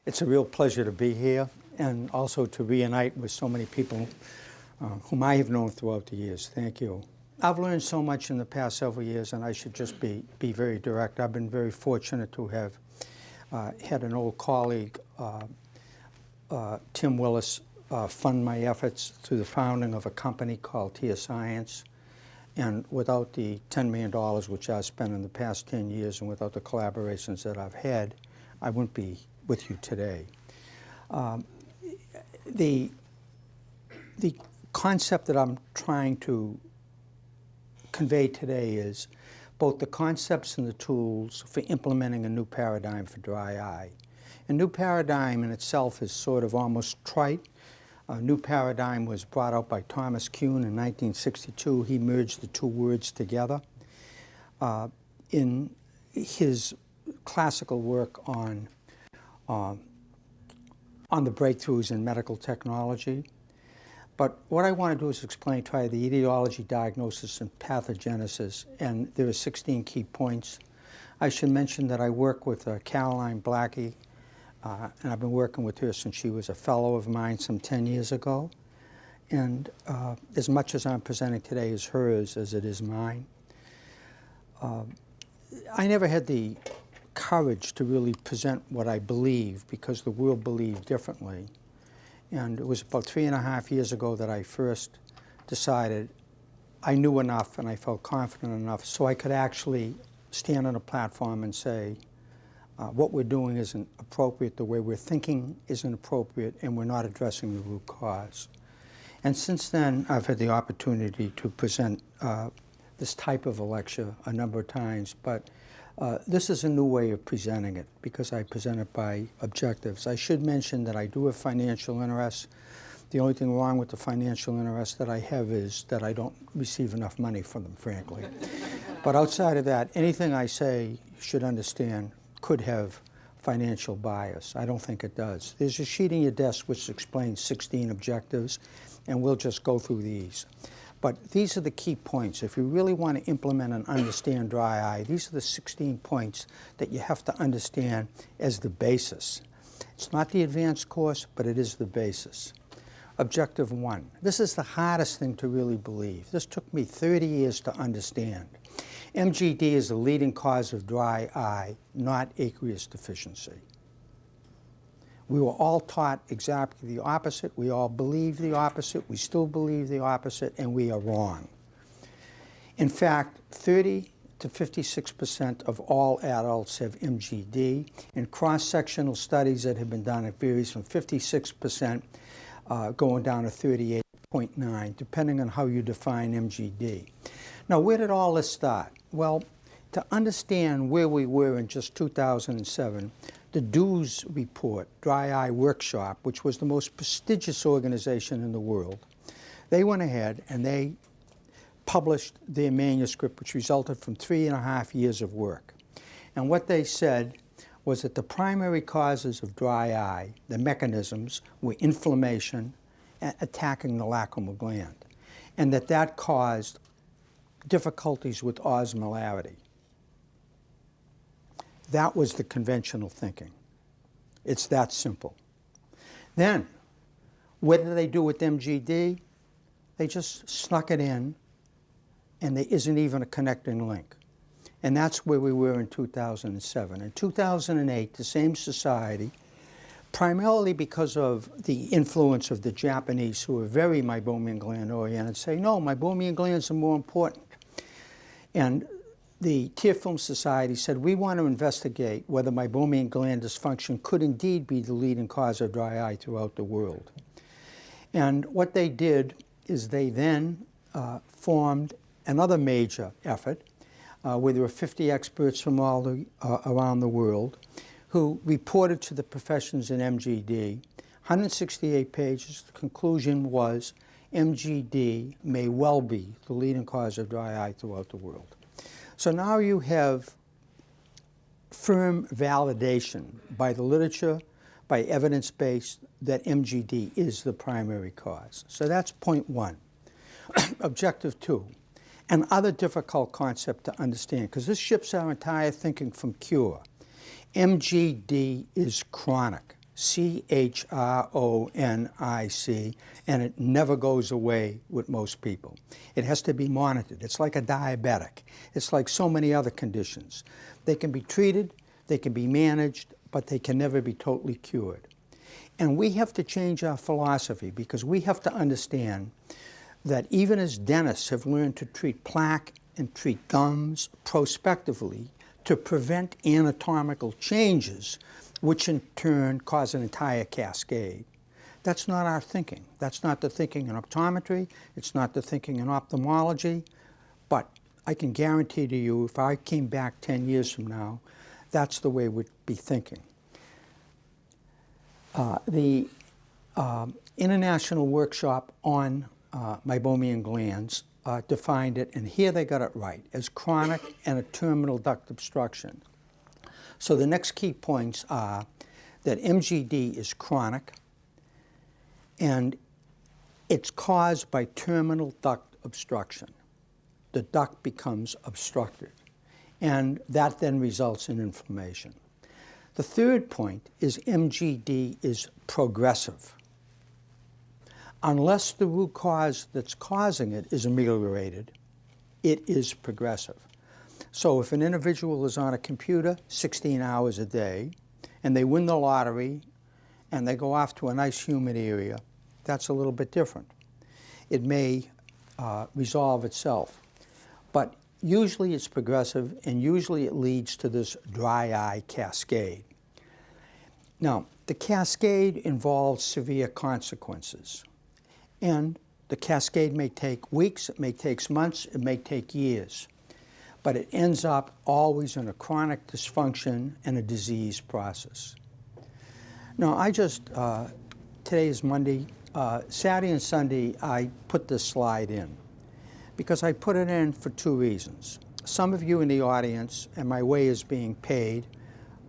It's a real pleasure to be here and also to reunite with so many people whom I have known throughout the years. Thank you. I've learned so much in the past several years, and I should just be very direct. I've been very fortunate to have had an old colleague, Tim Willis, fund my efforts through the founding of a company called TearScience. And without the $10 million which I've spent in the past 10 years and without the collaborations that I've had, I wouldn't be with you today. The concept that I'm trying to convey today is both the concepts and the tools for implementing a new paradigm for dry eye. A new paradigm in itself is sort of almost trite. A new paradigm was brought out by Thomas Kuhn in 1962. He merged the two words together. In his classical work on the breakthroughs in medical technology. But what I want to do is explain, try the etiology, diagnosis, and pathogenesis, and there are 16 key points. I should mention that I work with Caroline Blackie, and I've been working with her since she was a fellow of mine some 10 years ago. And as much as I'm presenting today is hers as it is mine. I never had the courage to really present what I believe because the world believed differently. And it was about 3.5 years ago that I first decided I knew enough and I felt confident enough so I could actually stand on a platform and say, what we're doing isn't appropriate, the way we're thinking isn't appropriate, and we're not addressing the root cause. And since then, I've had the opportunity to present this type of a lecture a number of times, but this is a new way of presenting it because I present it by objectives. I should mention that I do have financial interests. The only thing wrong with the financial interests that I have is that I don't receive enough money from them, frankly. But outside of that, anything I say, you should understand, could have financial bias. I don't think it does. There's a sheet in your desk which explains 16 objectives, and we'll just go through these. But these are the key points. If you really want to implement and understand dry eye, these are the 16 points that you have to understand as the basis. It's not the advanced course, but it is the basis. Objective 1. This is the hardest thing to really believe. This took me 30 years to understand. Mgd is the leading cause of dry eye, not aqueous deficiency. We were all taught exactly the opposite. We all believe the opposite. We still believe the opposite, and we are wrong. In fact, 30 to 56% of all adults have Mgd. In cross-sectional studies that have been done, it varies from 56% going down to 38.9, depending on how you define Mgd. Now, where did all this start? Well, to understand where we were in just 2007, the DEWS report, Dry Eye Workshop, which was the most prestigious organization in the world, they went ahead and they published their manuscript, which resulted from 3.5 years of work. And what they said was that the primary causes of dry eye, the mechanisms, were inflammation attacking the lacrimal gland, and that caused difficulties with osmolarity. That was the conventional thinking. It's that simple. Then, what did they do with Mgd? They just snuck it in, and there isn't even a connecting link. And that's where we were in 2007. In 2008, the same society, primarily because of the influence of the Japanese, who are very Meibomian gland oriented, say, no, Meibomian glands are more important. And the Tear Film Society said, we want to investigate whether Meibomian gland dysfunction could indeed be the leading cause of dry eye throughout the world. And what they did is they then formed another major effort where there were 50 experts from all around the world who reported to the professions in Mgd, 168 pages. The conclusion was Mgd may well be the leading cause of dry eye throughout the world. So now you have firm validation by the literature, by evidence-based, that Mgd is the primary cause. So that's point 1. Objective 2, another difficult concept to understand, because this shifts our entire thinking from cure. Mgd is chronic. C-H-R-O-N-I-C, and it never goes away with most people. It has to be monitored. It's like a diabetic. It's like so many other conditions. They can be treated, they can be managed, but they can never be totally cured. And we have to change our philosophy, because we have to understand that even as dentists have learned to treat plaque and treat gums prospectively to prevent anatomical changes, which in turn cause an entire cascade. That's not our thinking. That's not the thinking in optometry. It's not the thinking in ophthalmology. But I can guarantee to you, if I came back 10 years from now, that's the way we'd be thinking. The International Workshop on Meibomian glands defined it, and here they got it right, as chronic and a terminal duct obstruction. So the next key points are that MGD is chronic, and it's caused by terminal duct obstruction. The duct becomes obstructed, and that then results in inflammation. The third point is MGD is progressive. Unless the root cause that's causing it is ameliorated, it is progressive. So if an individual is on a computer 16 hours a day, and they win the lottery, and they go off to a nice humid area, that's a little bit different. It may resolve itself. But usually it's progressive, and usually it leads to this dry eye cascade. Now, the cascade involves severe consequences. And the cascade may take weeks, it may take months, it may take years. But it ends up always in a chronic dysfunction and a disease process. Now, today is Monday, Saturday and Sunday, I put this slide in because I put it in for two reasons. Some of you in the audience, and my way is being paid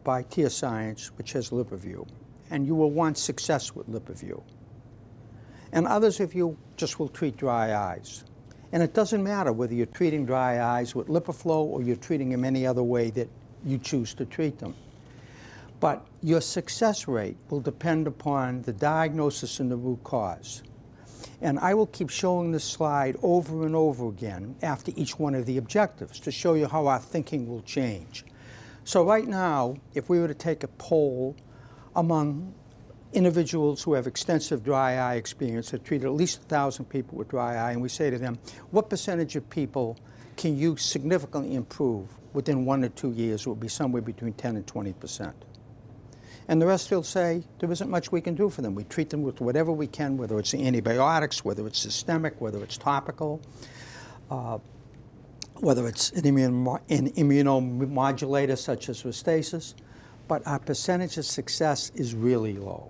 by TearScience, which has LipiView, and you will want success with LipiView. And others of you just will treat dry eyes. And it doesn't matter whether you're treating dry eyes with LipiFlow or you're treating them any other way that you choose to treat them. But your success rate will depend upon the diagnosis and the root cause. And I will keep showing this slide over and over again after each one of the objectives to show you how our thinking will change. So right now, if we were to take a poll among individuals who have extensive dry eye experience, have treated at least 1,000 people with dry eye, and we say to them, what percentage of people can you significantly improve within 1 to 2 years? It will be somewhere between 10 and 20%. And the rest will say, there isn't much we can do for them. We treat them with whatever we can, whether it's antibiotics, whether it's systemic, whether it's topical, whether it's an immunomodulator such as Restasis. But our percentage of success is really low.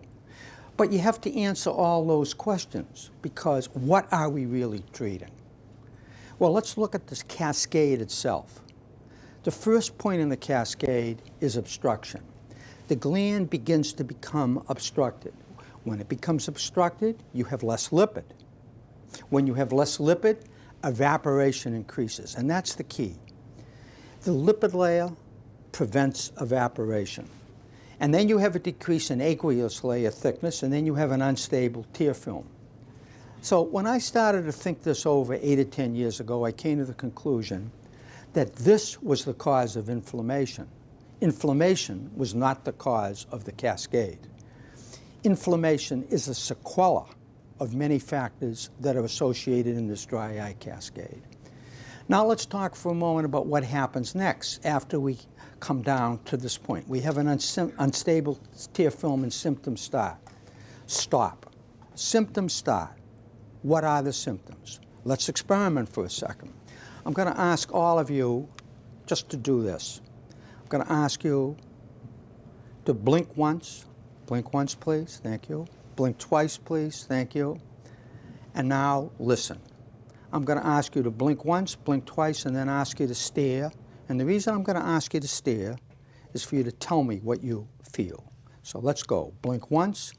But you have to answer all those questions, because what are we really treating? Well, let's look at this cascade itself. The first point in the cascade is obstruction. The gland begins to become obstructed. When it becomes obstructed, you have less lipid. When you have less lipid, evaporation increases, and that's the key. The lipid layer prevents evaporation. And then you have a decrease in aqueous layer thickness, and then you have an unstable tear film. So when I started to think this over 8 or 10 years ago, I came to the conclusion that this was the cause of inflammation. Inflammation was not the cause of the cascade. Inflammation is a sequela of many factors that are associated in this dry eye cascade. Now let's talk for a moment about what happens next after we come down to this point. We have an unstable tear film and symptoms start. Stop. Symptoms start. What are the symptoms? Let's experiment for a second. I'm going to ask all of you just to do this. I'm going to ask you to blink once. Blink once, please. Thank you. Blink twice, please. Thank you. And now listen. I'm going to ask you to blink once, blink twice, and then ask you to stare. And the reason I'm going to ask you to stare is for you to tell me what you feel. So let's go. Blink once,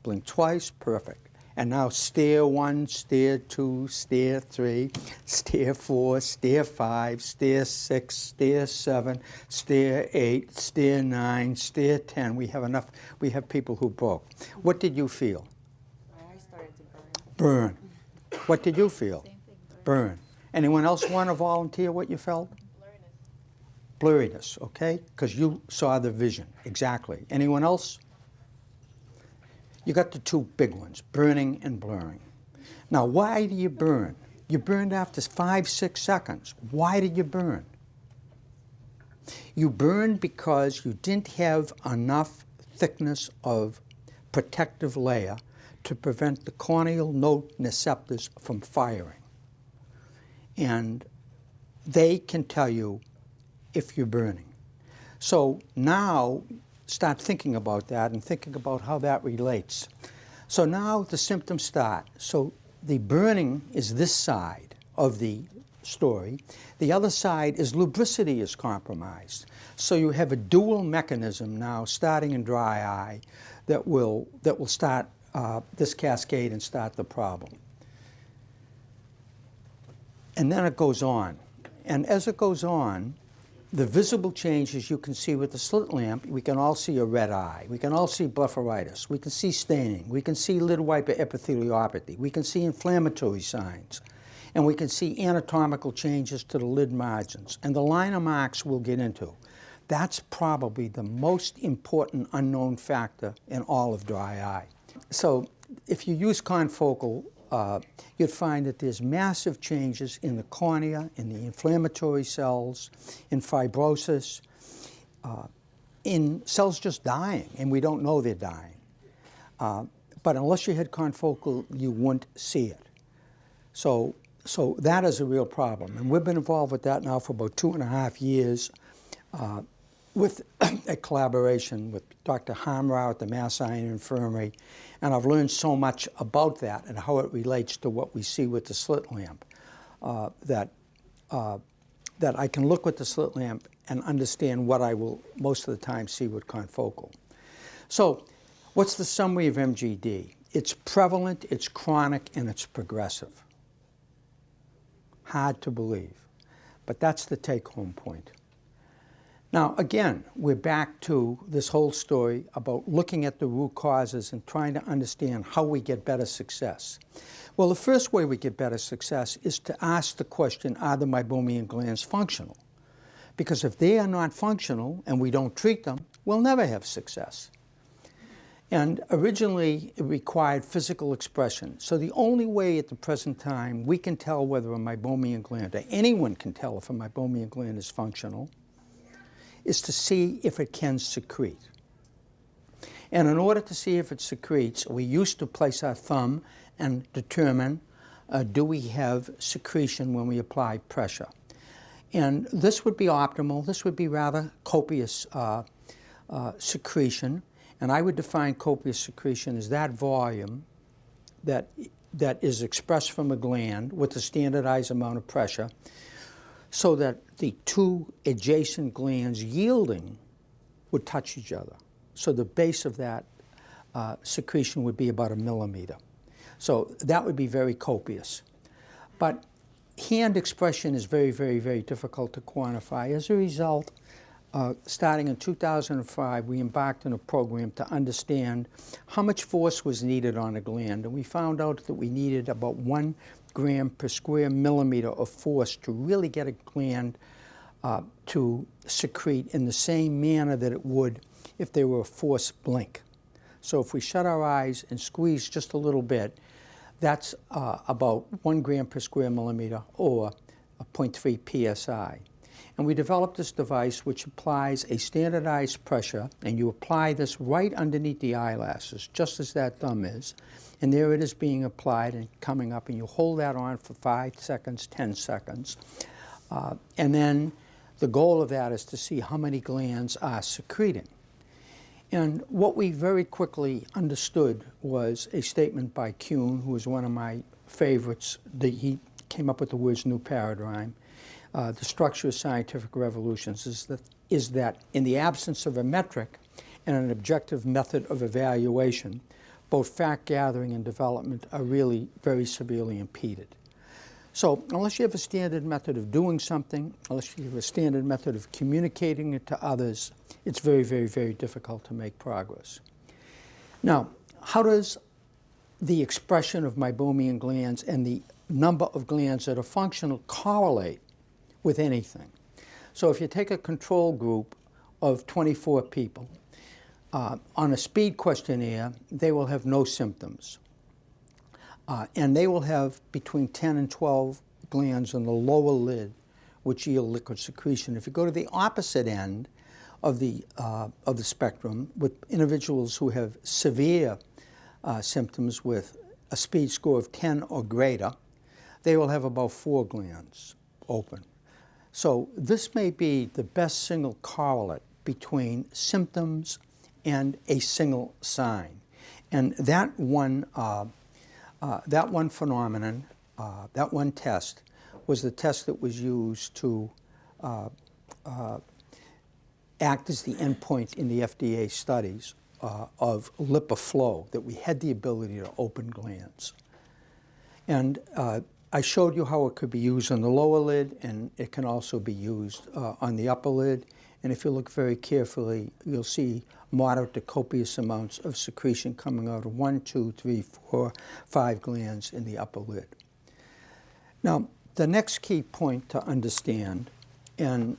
blink twice, perfect. And now stair 1, stair 2, stair 3, stair 4, stair 5, stair 6, stair 7, stair 8, stair 9, stair 10. We have people who broke. What did you feel? I started to Burn. What did you feel? Same thing, Burn. Anyone else want to volunteer what you felt? Blurriness, okay? Because you saw the vision, exactly. Anyone else? You got the two big ones, burning and blurring. Now, why do you burn? You burned after 5, 6 seconds. Why did you burn? You burned because you didn't have enough thickness of protective layer to prevent the corneal nociceptors from firing. And they can tell you if you're burning. So now start thinking about that and thinking about how that relates. So now the symptoms start. So the burning is this side of the story. The other side is lubricity is compromised. So you have a dual mechanism now starting in dry eye that will start this cascade and start the problem. And then it goes on. And as it goes on, the visible changes you can see with the slit lamp, we can all see a red eye. We can all see blepharitis. We can see staining. We can see lid wiper epitheliopathy. We can see inflammatory signs. And we can see anatomical changes to the lid margins. And the liner marks we'll get into. That's probably the most important unknown factor in all of dry eye. So if you use confocal, you'd find that there's massive changes in the cornea, in the inflammatory cells, in fibrosis, in cells just dying, and we don't know they're dying. But unless you had confocal, you wouldn't see it. So that is a real problem, and we've been involved with that now for about 2.5 years with a collaboration with Dr. Hamrau at the Mass Eye and Infirmary, and I've learned so much about that and how it relates to what we see with the slit lamp, that I can look with the slit lamp and understand what I will most of the time see with confocal. So what's the summary of MGD? It's prevalent, it's chronic, and it's progressive. Hard to believe, but that's the take-home point. Now, again, we're back to this whole story about looking at the root causes and trying to understand how we get better success. Well, the first way we get better success is to ask the question, are the meibomian glands functional? Because if they are not functional and we don't treat them, we'll never have success. And originally, it required physical expression. So the only way at the present time we can tell whether a meibomian gland, or anyone can tell if a meibomian gland is functional, is to see if it can secrete. And in order to see if it secretes, we used to place our thumb and determine, do we have secretion when we apply pressure? And this would be optimal. This would be rather copious secretion. And I would define copious secretion as that volume that is expressed from a gland with a standardized amount of pressure, so that the two adjacent glands yielding would touch each other. So the base of that secretion would be about 1 millimeter. So that would be very copious. But hand expression is very, very, very difficult to quantify. As a result, starting in 2005, we embarked on a program to understand how much force was needed on a gland. And we found out that we needed about 1 gram per square millimeter of force to really get a gland to secrete in the same manner that it would if there were a forced blink. So if we shut our eyes and squeeze just a little bit, that's about 1 gram per square millimeter, or 0.3 psi. And we developed this device which applies a standardized pressure, and you apply this right underneath the eyelashes, just as that thumb is. And there it is being applied and coming up, and you hold that on for 5 seconds, 10 seconds. And then the goal of that is to see how many glands are secreting. And what we very quickly understood was a statement by Kuhn, who was one of my favorites. He came up with the words new paradigm. The structure of scientific revolutions is that in the absence of a metric and an objective method of evaluation, both fat gathering and development are really very severely impeded. So unless you have a standard method of doing something, unless you have a standard method of communicating it to others, it's very, very, very difficult to make progress. Now, how does the expression of meibomian glands and the number of glands that are functional correlate with anything? So if you take a control group of 24 people, on a speed questionnaire, they will have no symptoms. And they will have between 10 and 12 glands on the lower lid, which yield liquid secretion. If you go to the opposite end of the spectrum, with individuals who have severe symptoms with a speed score of 10 or greater, they will have about 4 glands open. So this may be the best single correlate between symptoms and a single sign. And that one phenomenon, that one test, was the test that was used to act as the endpoint in the FDA studies of LipiFlow, that we had the ability to open glands. And I showed you how it could be used on the lower lid, and it can also be used on the upper lid. And if you look very carefully, you'll see moderate to copious amounts of secretion coming out of 1, 2, 3, 4, 5 glands in the upper lid. Now, the next key point to understand, and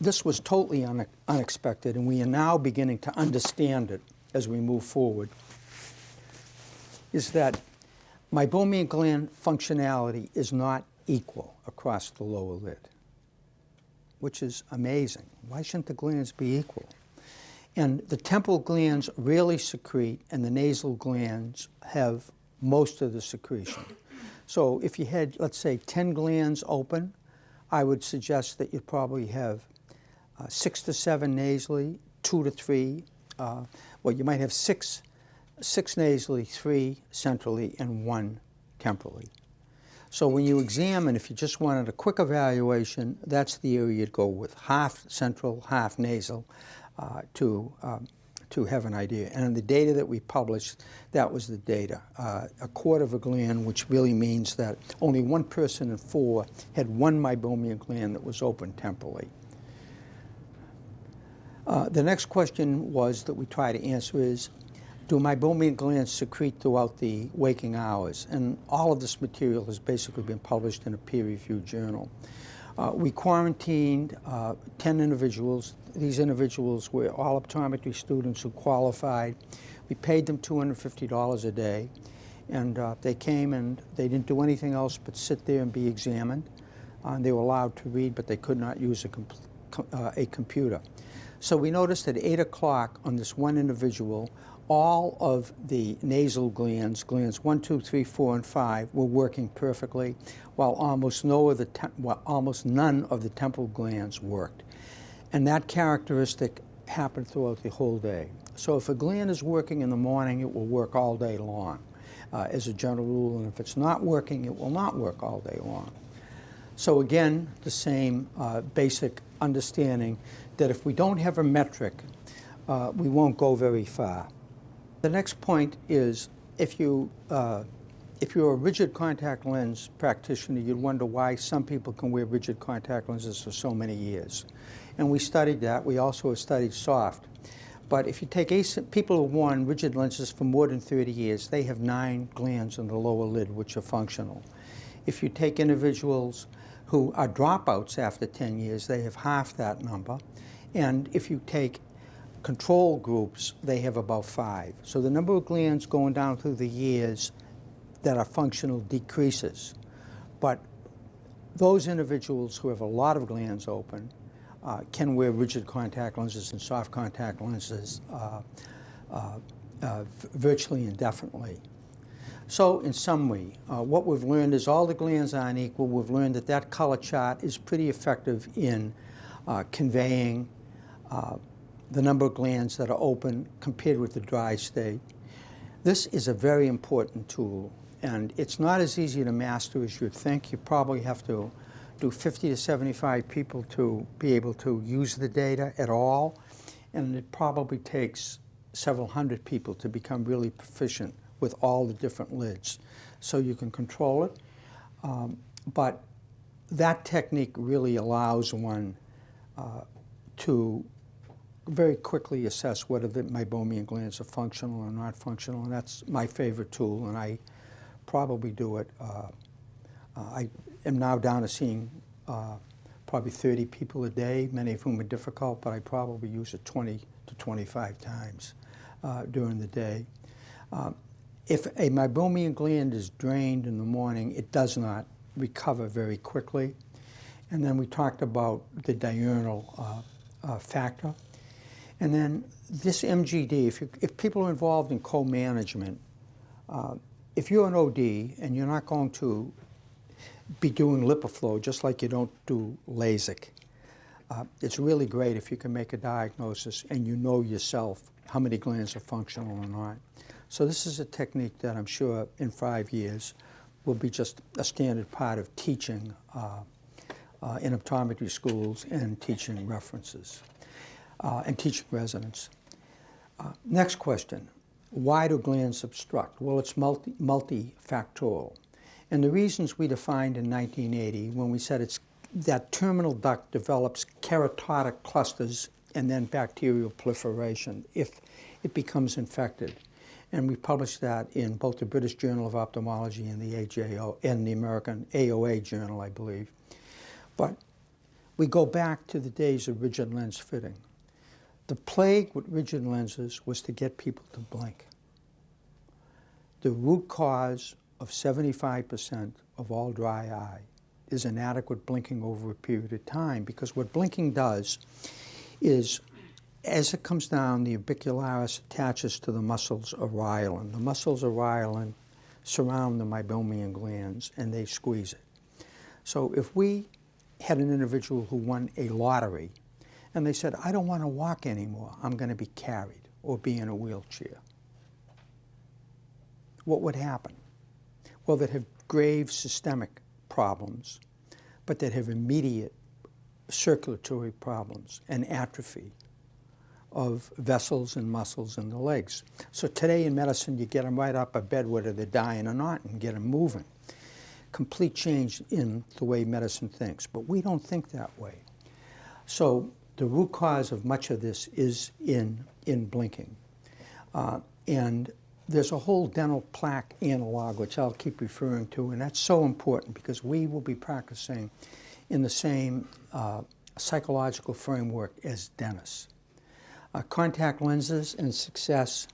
this was totally unexpected, and we are now beginning to understand it as we move forward, is that meibomian gland functionality is not equal across the lower lid, which is amazing. Why shouldn't the glands be equal? And the temporal glands rarely secrete, and the nasal glands have most of the secretion. So if you had, let's say, 10 glands open, I would suggest that you probably have 6 to 7 nasally, 2 to 3, well, you might have 6 nasally, 3 centrally, and 1 temporally. So when you examine, if you just wanted a quick evaluation, that's the area you'd go with, half central, half nasal, to have an idea. And in the data that we published, that was the data. A quarter of a gland, which really means that only 1 person in 4 had 1 meibomian gland that was open temporally. The next question was that we try to answer is, do meibomian glands secrete throughout the waking hours? And all of this material has basically been published in a peer-reviewed journal. We quarantined 10 individuals. These individuals were all optometry students who qualified. We paid them $250 a day, and they came and they didn't do anything else but sit there and be examined. They were allowed to read, but they could not use a computer. So we noticed at 8 o'clock on this one individual, all of the nasal glands, glands 1, 2, 3, 4, and 5, were working perfectly, while almost none of the temporal glands worked. And that characteristic happened throughout the whole day. So if a gland is working in the morning, it will work all day long, as a general rule, and if it's not working, it will not work all day long. So again, the same basic understanding that if we don't have a metric, we won't go very far. The next point is, if you're a rigid contact lens practitioner, you'd wonder why some people can wear rigid contact lenses for so many years. And we studied that. We also have studied soft. But if you take people who have worn rigid lenses for more than 30 years, they have 9 glands on the lower lid which are functional. If you take individuals who are dropouts after 10 years, they have half that number. And if you take control groups, they have about 5. So the number of glands going down through the years that are functional decreases. But those individuals who have a lot of glands open can wear rigid contact lenses and soft contact lenses virtually indefinitely. So in summary, what we've learned is all the glands aren't equal. We've learned that that color chart is pretty effective in conveying the number of glands that are open compared with the dry state. This is a very important tool, and it's not as easy to master as you'd think. You probably have to do 50 to 75 people to be able to use the data at all, and it probably takes several hundred people to become really proficient with all the different lids. So you can control it. But that technique really allows one to very quickly assess whether the meibomian glands are functional or not functional, and that's my favorite tool, and I probably do it. I am now down to seeing probably 30 people a day, many of whom are difficult, but I probably use it 20 to 25 times during the day. If a meibomian gland is drained in the morning, it does not recover very quickly. And then we talked about the diurnal factor. And then this MGD, if people are involved in co-management, if you're an OD and you're not going to be doing LipiFlow just like you don't do LASIK, it's really great if you can make a diagnosis and you know yourself how many glands are functional or not. So this is a technique that I'm sure in 5 years will be just a standard part of teaching in optometry schools and teaching references and teaching residents. Next question, why do glands obstruct? Well, it's multifactorial. And the reasons we defined in 1980 when we said it's that terminal duct develops keratotic clusters and then bacterial proliferation if it becomes infected. And we published that in both the British Journal of Ophthalmology and the AJO and the American AOA journal, I believe. But we go back to the days of rigid lens fitting. The plague with rigid lenses was to get people to blink. The root cause of 75% of all dry eye is inadequate blinking over a period of time, because what blinking does is, as it comes down, the orbicularis attaches to the muscles of rhyolin. The muscles of rhyolin surround the meibomian glands and they squeeze it. So if we had an individual who won a lottery and they said, I don't want to walk anymore, I'm going to be carried or be in a wheelchair, what would happen? Well, they'd have grave systemic problems, but they'd have immediate circulatory problems and atrophy of vessels and muscles in the legs. So today in medicine, you get them right up a bed whether they're dying or not and get them moving. Complete change in the way medicine thinks, but we don't think that way. So the root cause of much of this is in blinking. And there's a whole dental plaque analog, which I'll keep referring to, and that's so important because we will be practicing in the same psychological framework as dentists. Contact lenses and success,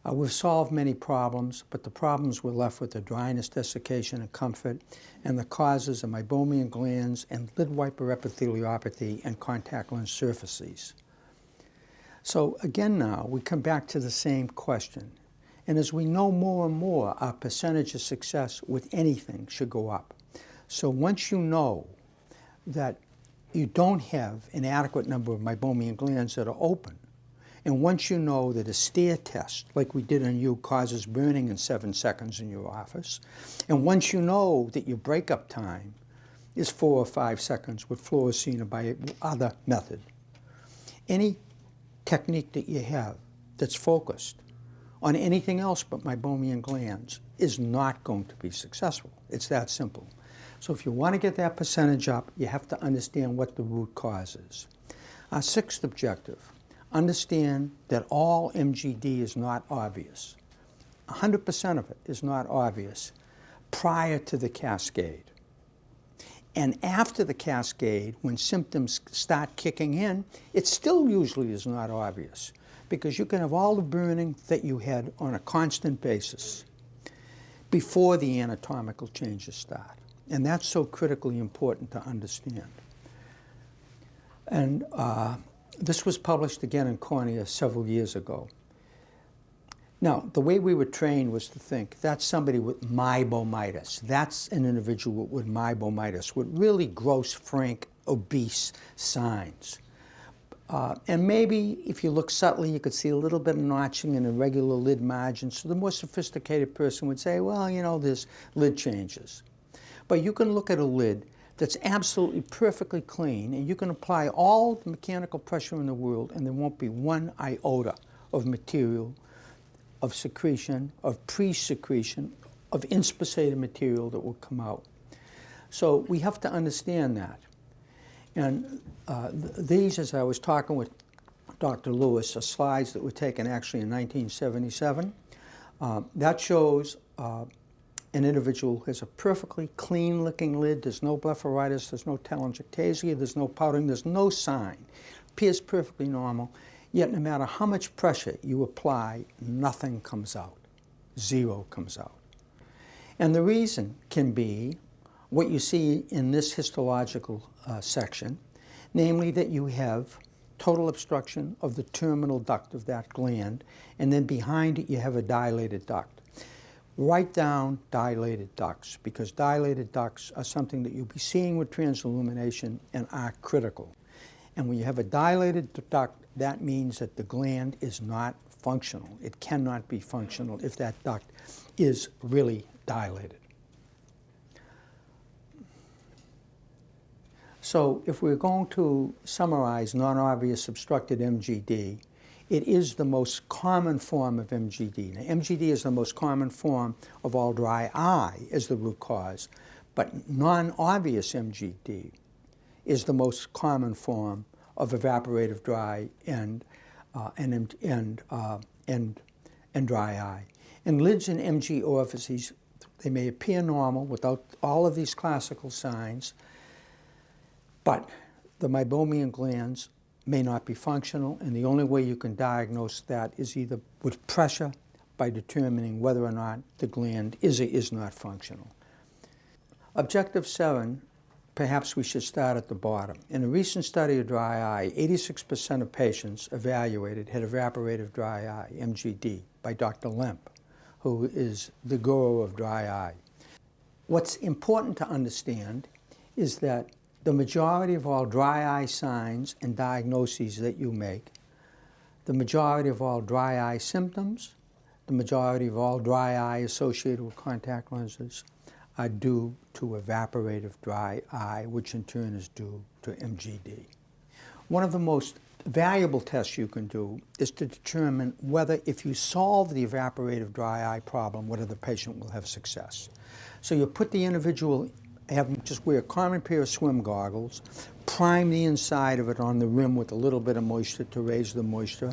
we've solved many problems, but the problems we're left with are dryness, desiccation, and comfort, and the causes of meibomian glands and lid wiper epitheliopathy and contact lens surfaces. So again now, we come back to the same question. And as we know more and more, our percentage of success with anything should go up. So once you know that you don't have an adequate number of meibomian glands that are open, and once you know that a stair test, like we did on you, causes burning in 7 seconds in your office, and once you know that your breakup time is 4 or 5 seconds with fluorescein or by other method, any technique that you have that's focused on anything else but meibomian glands is not going to be successful. It's that simple. So if you want to get that percentage up, you have to understand what the root cause is. Our sixth objective, understand that all MGD is not obvious. 100% of it is not obvious prior to the cascade. And after the cascade, when symptoms start kicking in, it still usually is not obvious, because you can have all the burning that you had on a constant basis before the anatomical changes start. And that's so critically important to understand. And this was published again in Cornea several years ago. Now, the way we were trained was to think that's somebody with meibomitis. That's an individual with meibomitis, with really gross, frank, obese signs. And maybe if you look subtly, you could see a little bit of notching and irregular lid margins. So the more sophisticated person would say, well, you know, there's lid changes. But you can look at a lid that's absolutely perfectly clean, and you can apply all the mechanical pressure in the world, and there won't be one iota of material, of secretion, of pre-secretion, of inspissated material that will come out. So we have to understand that. And these, as I was talking with Dr. Lewis, are slides that were taken actually in 1977. That shows an individual who has a perfectly clean-looking lid. There's no blepharitis, there's no telangiectasia, there's no powdering, there's no sign. Appears perfectly normal, yet no matter how much pressure you apply, nothing comes out. Zero comes out. And the reason can be what you see in this histological section, namely that you have total obstruction of the terminal duct of that gland, and then behind it you have a dilated duct. Write down dilated ducts, because dilated ducts are something that you'll be seeing with transillumination and are critical. And when you have a dilated duct, that means that the gland is not functional. It cannot be functional if that duct is really dilated. So if we're going to summarize non-obvious obstructed MGD, it is the most common form of MGD. Now, MGD is the most common form of all dry eye as the root cause, but non-obvious MGD is the most common form of evaporative dry and dry eye. And lids and MG orifices, they may appear normal without all of these classical signs, but the Meibomian glands may not be functional, and the only way you can diagnose that is either with pressure by determining whether or not the gland is or is not functional. Objective 7, perhaps we should start at the bottom. In a recent study of dry eye, 86% of patients evaluated had evaporative dry eye, MGD, by Dr. Lemp, who is the guru of dry eye. What's important to understand is that the majority of all dry eye signs and diagnoses that you make, the majority of all dry eye symptoms, the majority of all dry eye associated with contact lenses are due to evaporative dry eye, which in turn is due to MGD. One of the most valuable tests you can do is to determine whether, if you solve the evaporative dry eye problem, whether the patient will have success. So you put the individual, have them just wear a common pair of swim goggles, prime the inside of it on the rim with a little bit of moisture to raise the moisture,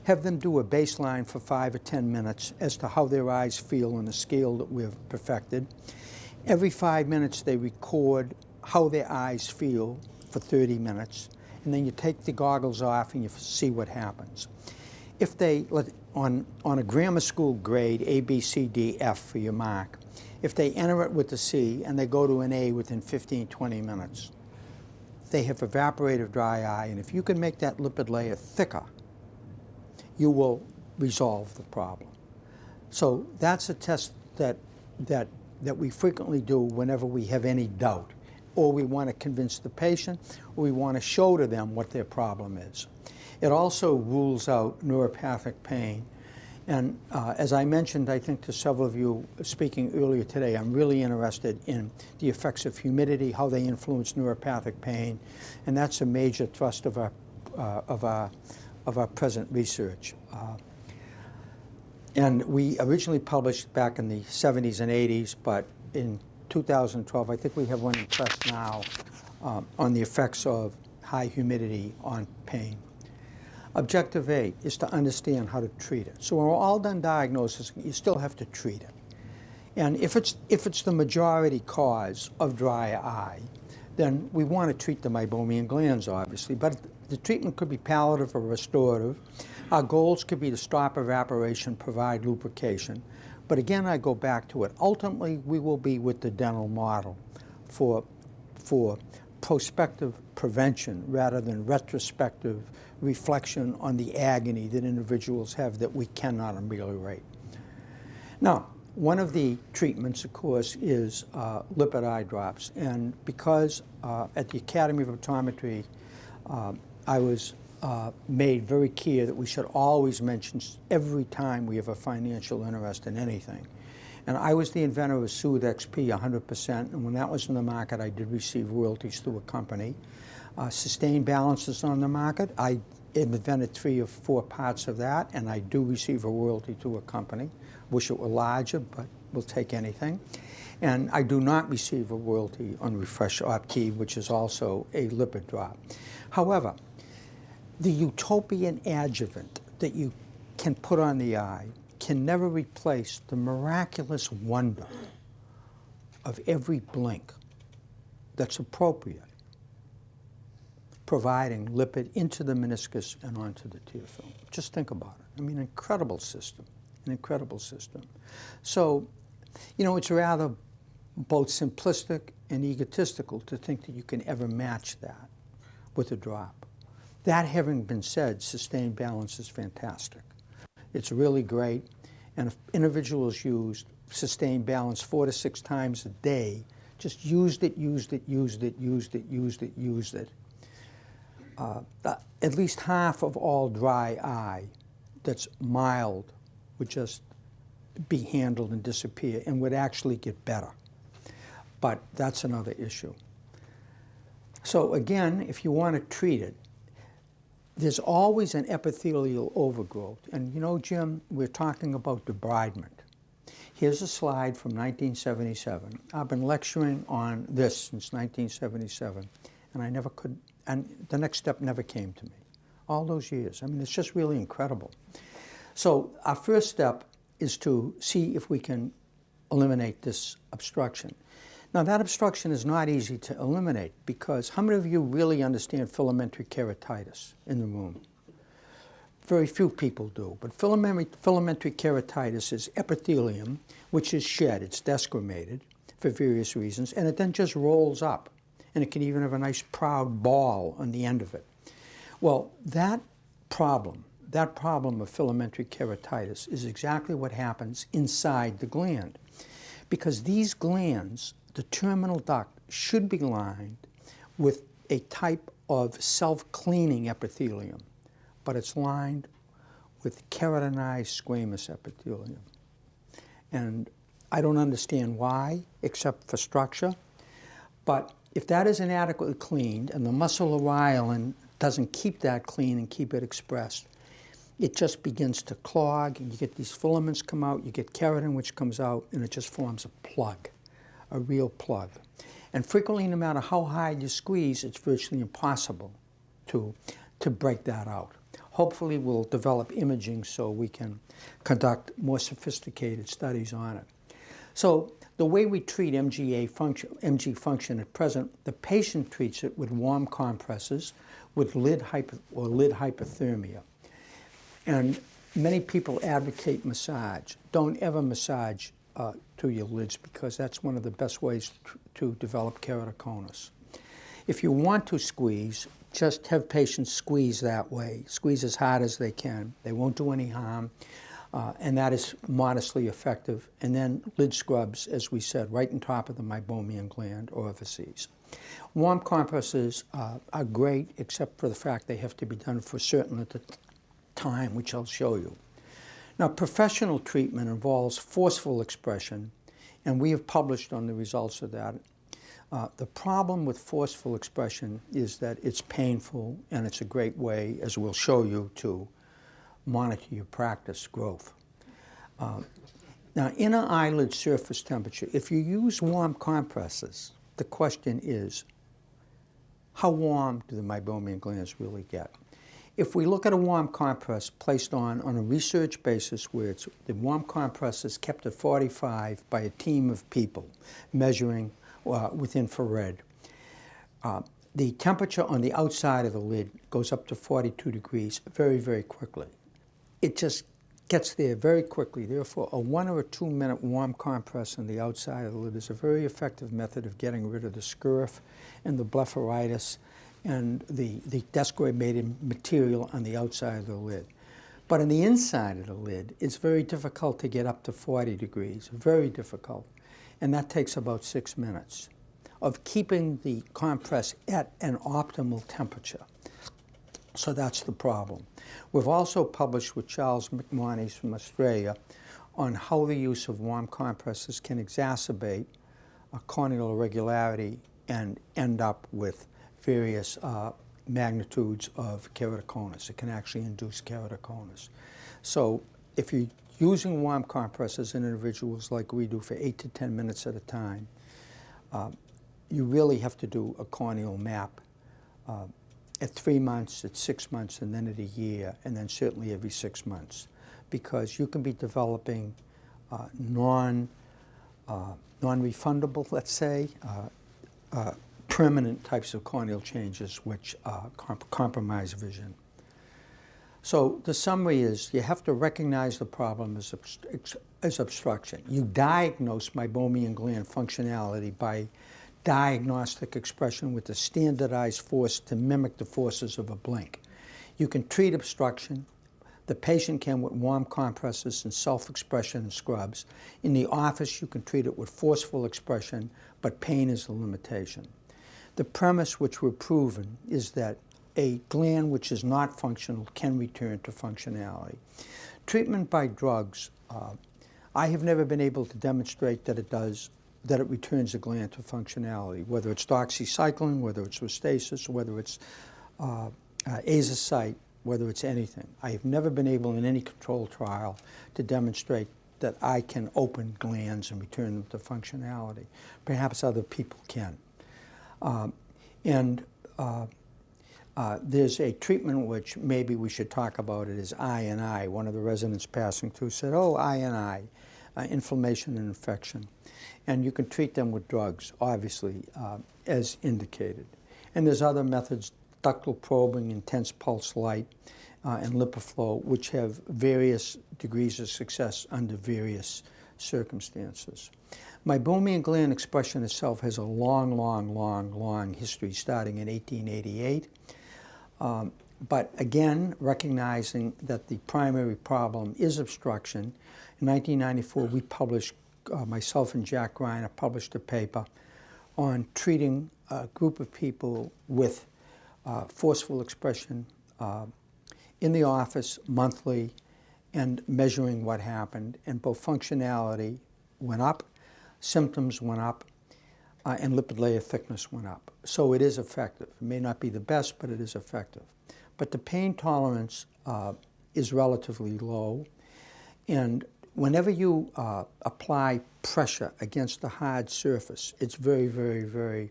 have them do a baseline for 5 or 10 minutes as to how their eyes feel on a scale that we've perfected. Every 5 minutes they record how their eyes feel for 30 minutes, and then you take the goggles off and you see what happens. If they, on a grammar school grade, A, B, C, D, F for your mark, if they enter it with a C and they go to an A within 15, 20 minutes, they have evaporative dry eye, and if you can make that lipid layer thicker, you will resolve the problem. So that's a test that we frequently do whenever we have any doubt, or we want to convince the patient, or we want to show to them what their problem is. It also rules out neuropathic pain. And as I mentioned, I think to several of you speaking earlier today, I'm really interested in the effects of humidity, how they influence neuropathic pain, and that's a major thrust of our present research. And we originally published back in the 70s and 80s, but in 2012, I think we have one in press now on the effects of high humidity on pain. Objective 8 is to understand how to treat it. So when we're all done diagnosis, you still have to treat it. And if it's the majority cause of dry eye, then we want to treat the Meibomian glands, obviously. But the treatment could be palliative or restorative. Our goals could be to stop evaporation, provide lubrication. But again, I go back to it. Ultimately, we will be with the dental model for prospective prevention rather than retrospective reflection on the agony that individuals have that we cannot ameliorate. Now, one of the treatments, of course, is lipid eye drops. And because at the Academy of Optometry, I was made very clear that we should always mention every time we have a financial interest in anything. And I was the inventor of Soothe XP 100%, and when that was in the market, I did receive royalties through a company. Systane Balance is on the market. I invented 3 or 4 parts of that, and I do receive a royalty to a company. Wish it were larger, but we'll take anything. And I do not receive a royalty on Refresh Opti, which is also a lipid drop. However, the utopian adjuvant that you can put on the eye can never replace the miraculous wonder of every blink that's appropriate, providing lipid into the meniscus and onto the tear film. Just think about it. I mean, incredible system, an incredible system. So, you know, it's rather both simplistic and egotistical to think that you can ever match that with a drop. That having been said, sustained balance is fantastic. It's really great, and if individuals used sustained balance 4 to 6 times a day, just used it, at least half of all dry eye that's mild would just be handled and disappear and would actually get better. But that's another issue. So again, if you want to treat it, there's always an epithelial overgrowth. And you know, Jim, we're talking about debridement. Here's a slide from 1977. I've been lecturing on this since 1977, and I never could, and the next step never came to me. All those years. I mean, it's just really incredible. So our first step is to see if we can eliminate this obstruction. Now, that obstruction is not easy to eliminate because how many of you really understand filamentary keratitis in the room? Very few people do, but filamentary keratitis is epithelium, which is shed, it's desquamated for various reasons, and it then just rolls up, and it can even have a nice proud ball on the end of it. Well, that problem of filamentary keratitis is exactly what happens inside the gland, because these glands, the terminal duct, should be lined with a type of self-cleaning epithelium, but it's lined with keratinized squamous epithelium. And I don't understand why, except for structure, but if that is inadequately cleaned and the muscle myelin doesn't keep that clean and keep it expressed, it just begins to clog, and you get these filaments come out, you get keratin which comes out, and it just forms a plug, a real plug. And frequently, no matter how hard you squeeze, it's virtually impossible to break that out. Hopefully, we'll develop imaging so we can conduct more sophisticated studies on it. So the way we treat MG function at present, the patient treats it with warm compresses, with lid hypothermia. And many people advocate massage. Don't ever massage to your lids because that's one of the best ways to develop keratoconus. If you want to squeeze, just have patients squeeze that way. Squeeze as hard as they can. They won't do any harm, and that is modestly effective. And then lid scrubs, as we said, right on top of the Meibomian gland orifices. Warm compresses are great, except for the fact they have to be done for certain at the time, which I'll show you. Now, professional treatment involves forceful expression, and we have published on the results of that. The problem with forceful expression is that it's painful, and it's a great way, as we'll show you, to monitor your practice growth. Now, inner eyelid surface temperature, if you use warm compresses, the question is, how warm do the Meibomian glands really get? If we look at a warm compress placed on a research basis where the warm compress is kept at 45 by a team of people measuring with infrared, the temperature on the outside of the lid goes up to 42 degrees very, very quickly. It just gets there very quickly. Therefore, a 1 or 2 minute warm compress on the outside of the lid is a very effective method of getting rid of the scurf and the blepharitis and the desquamated material on the outside of the lid. But on the inside of the lid, it's very difficult to get up to 40 degrees, very difficult. And that takes about 6 minutes of keeping the compress at an optimal temperature. So that's the problem. We've also published with Charles McMonnies from Australia on how the use of warm compresses can exacerbate a corneal irregularity and end up with various magnitudes of keratoconus. It can actually induce keratoconus. So if you're using warm compresses in individuals like we do for 8 to 10 minutes at a time, you really have to do a corneal map at 3 months, at 6 months, and then at a year, and then certainly every 6 months, because you can be developing non-refundable, let's say, permanent types of corneal changes which compromise vision. So the summary is you have to recognize the problem as obstruction. You diagnose meibomian gland functionality by diagnostic expression with a standardized force to mimic the forces of a blink. You can treat obstruction. The patient can with warm compresses and self-expression and scrubs. In the office, you can treat it with forceful expression, but pain is the limitation. The premise which we're proven is that a gland which is not functional can return to functionality. Treatment by drugs, I have never been able to demonstrate that it returns the gland to functionality, whether it's doxycycline, whether it's Restasis, whether it's azicite, whether it's anything. I have never been able in any controlled trial to demonstrate that I can open glands and return them to functionality. Perhaps other people can. There's a treatment which maybe we should talk about. It is I&I. One of the residents passing through said, oh, I&I, inflammation and infection. And you can treat them with drugs, obviously, as indicated. And there's other methods, ductal probing, intense pulse light, and LipiFlow, which have various degrees of success under various circumstances. Meibomian gland expression itself has a long history, starting in 1888. But again, recognizing that the primary problem is obstruction, in 1994 we published, myself and Jack Greiner published a paper on treating a group of people with forceful expression in the office monthly and measuring what happened. And both functionality went up, symptoms went up, and lipid layer thickness went up. So it is effective. It may not be the best, but it is effective. But the pain tolerance is relatively low. And whenever you apply pressure against a hard surface, it's very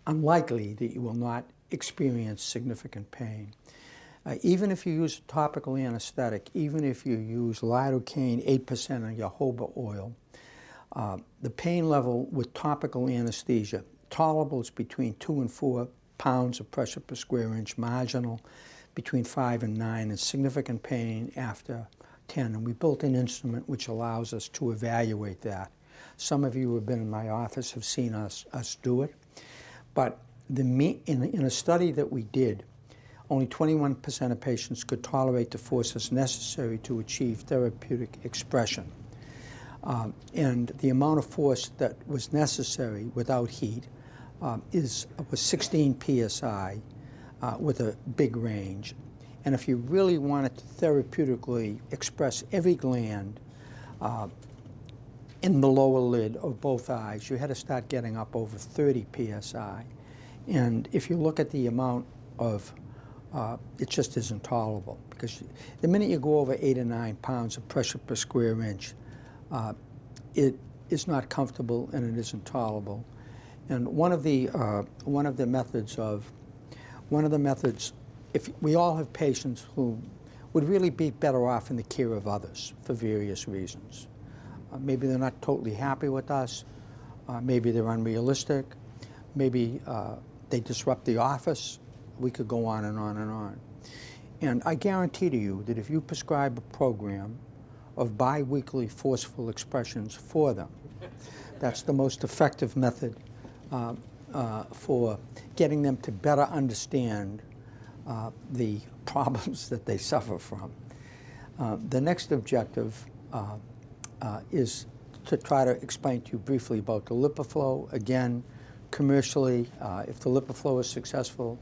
unlikely that you will not experience significant pain. Even if you use a topical anesthetic, even if you use lidocaine 8% on jojoba oil, the pain level with topical anesthesia, tolerable is between 2 and 4 pounds of pressure per square inch, marginal between 5 and 9, and significant pain after 10. And we built an instrument which allows us to evaluate that. Some of you who have been in my office have seen us do it. But in a study that we did, only 21% of patients could tolerate the forces necessary to achieve therapeutic expression. And the amount of force that was necessary without heat was 16 psi with a big range. And if you really wanted to therapeutically express every gland in the lower lid of both eyes, you had to start getting up over 30 psi. And if you look at the amount of, it just isn't tolerable, because the minute you go over 8 or 9 pounds of pressure per square inch, it is not comfortable and it isn't tolerable. And one of the methods, if we all have patients who would really be better off in the care of others for various reasons. Maybe they're not totally happy with us, maybe they're unrealistic, maybe they disrupt the office. We could go on and on and on. And I guarantee to you that if you prescribe a program of biweekly forceful expressions for them, that's the most effective method for getting them to better understand the problems that they suffer from. The next objective is to try to explain to you briefly about the LipiFlow. Again, commercially, if the LipiFlow is successful,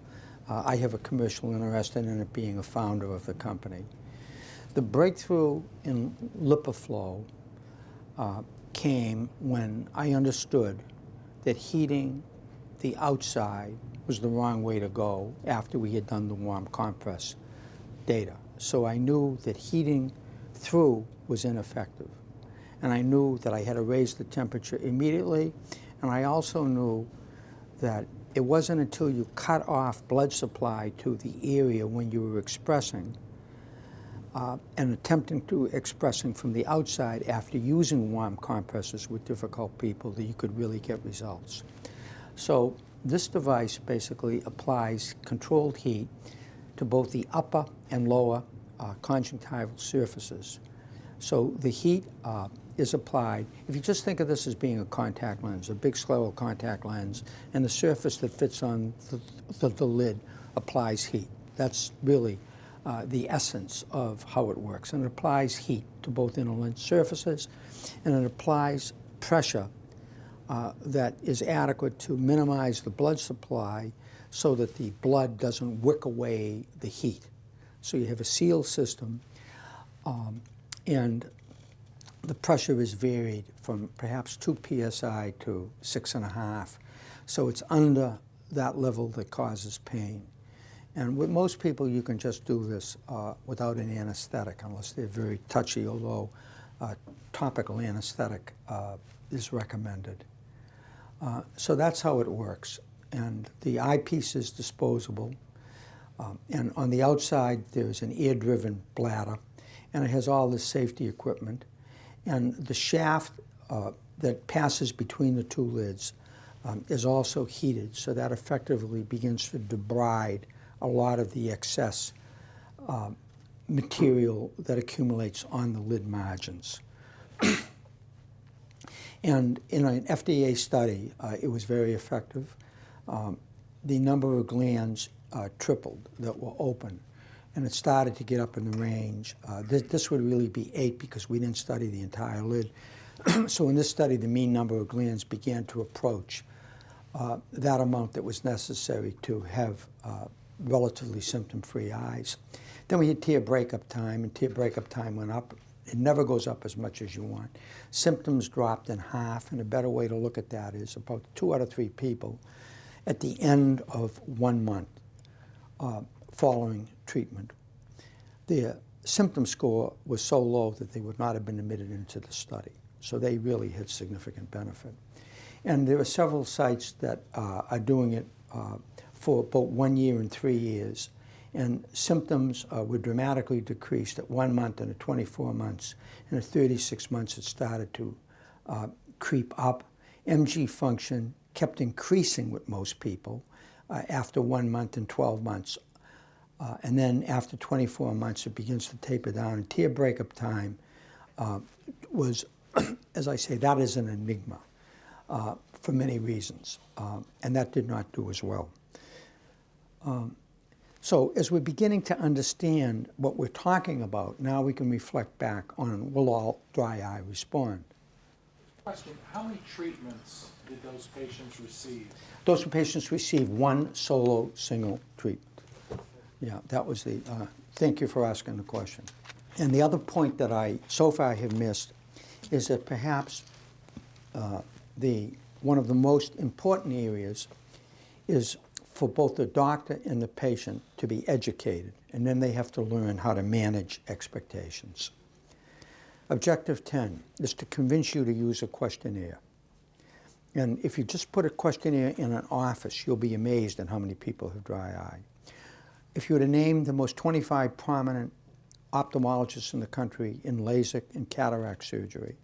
I have a commercial interest in it, being a founder of the company. The breakthrough in LipiFlow came when I understood that heating the outside was the wrong way to go after we had done the warm compress data. So I knew that heating through was ineffective. And I knew that I had to raise the temperature immediately. And I also knew that it wasn't until you cut off blood supply to the area when you were expressing and attempting to expressing from the outside after using warm compresses with difficult people that you could really get results. So this device basically applies controlled heat to both the upper and lower conjunctival surfaces. So the heat is applied. If you just think of this as being a contact lens, a big scleral contact lens, and the surface that fits on the lid applies heat. That's really the essence of how it works. And it applies heat to both inner lens surfaces, and it applies pressure that is adequate to minimize the blood supply so that the blood doesn't wick away the heat. So you have a sealed system, and the pressure is varied from perhaps 2 psi to 6.5. So it's under that level that causes pain. And with most people, you can just do this without an anesthetic, unless they're very touchy, although topical anesthetic is recommended. So that's how it works. And the eyepiece is disposable. And on the outside, there's an air-driven bladder, and it has all this safety equipment. And the shaft that passes between the two lids is also heated, so that effectively begins to debride a lot of the excess material that accumulates on the lid margins. And in an FDA study, it was very effective. The number of glands tripled that were open, and it started to get up in the range. This would really be 8 because we didn't study the entire lid. So in this study, the mean number of glands began to approach that amount that was necessary to have relatively symptom-free eyes. Then we had tear breakup time, and tear breakup time went up. It never goes up as much as you want. Symptoms dropped in half, and a better way to look at that is about 2 out of 3 people at the end of 1 month following treatment, their symptom score was so low that they would not have been admitted into the study. So they really had significant benefit. And there are several sites that are doing it for about 1 year and 3 years. And symptoms were dramatically decreased at 1 month and at 24 months. And at 36 months, it started to creep up. Mg function kept increasing with most people after 1 month and 12 months. And then after 24 months, it begins to taper down. And tear breakup time was, as I say, that is an enigma for many reasons. And that did not do as well. So as we're beginning to understand what we're talking about, now we can reflect back on will all dry eye respond? Question, how many treatments did those patients receive? Those patients received 1 solo single treatment. Yeah, that was the, thank you for asking the question. And the other point that I so far have missed is that perhaps one of the most important areas is for both the doctor and the patient to be educated, and then they have to learn how to manage expectations. Objective 10 is to convince you to use a questionnaire. And if you just put a questionnaire in an office, you'll be amazed at how many people have dry eye. If you were to name the most 25 prominent ophthalmologists in the country in LASIK and cataract surgery,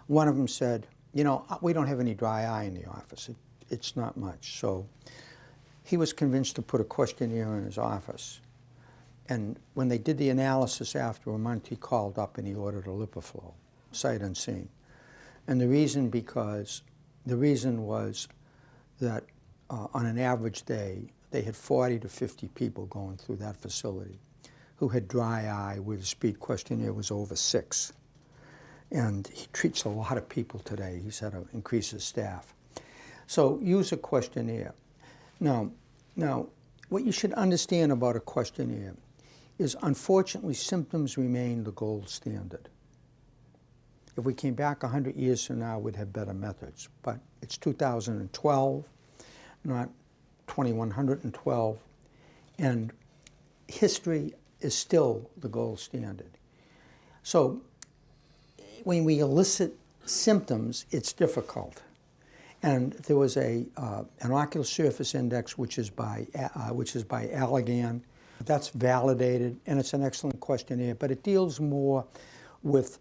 one of them said, you know, we don't have any dry eye in the office. It's not much. So he was convinced to put a questionnaire in his office. And when they did the analysis after a month, he called up and he ordered a LipiFlow, sight unseen. And the reason was that on an average day, they had 40 to 50 people going through that facility who had dry eye, where the Speed Questionnaire was over 6. And he treats a lot of people today. He's had to increase his staff. So use a questionnaire. Now, what you should understand about a questionnaire is, unfortunately, symptoms remain the gold standard. If we came back 100 years from now, we'd have better methods. But it's 2012, not 2112, and history is still the gold standard. So when we elicit symptoms, it's difficult. And there was an ocular surface index, which is by Allergan. That's validated, and it's an excellent questionnaire, but it deals more with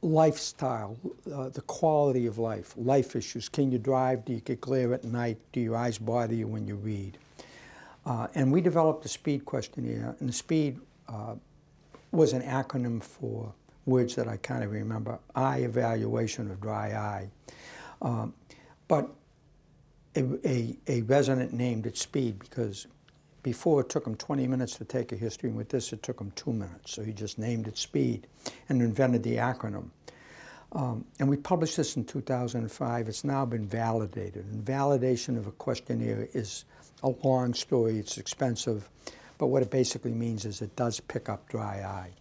lifestyle, the quality of life issues. Can you drive? Do you get glare at night? Do your eyes bother you when you read? And we developed the Speed Questionnaire, and the Speed was an acronym for words that I kind of remember: eye evaluation of dry eye. But a resident named it Speed because before it took him 20 minutes to take a history, and with this it took him 2 minutes. So he just named it Speed and invented the acronym. And we published this in 2005. It's now been validated. And validation of a questionnaire is a long story. It's expensive. But what it basically means is it does pick up dry eye.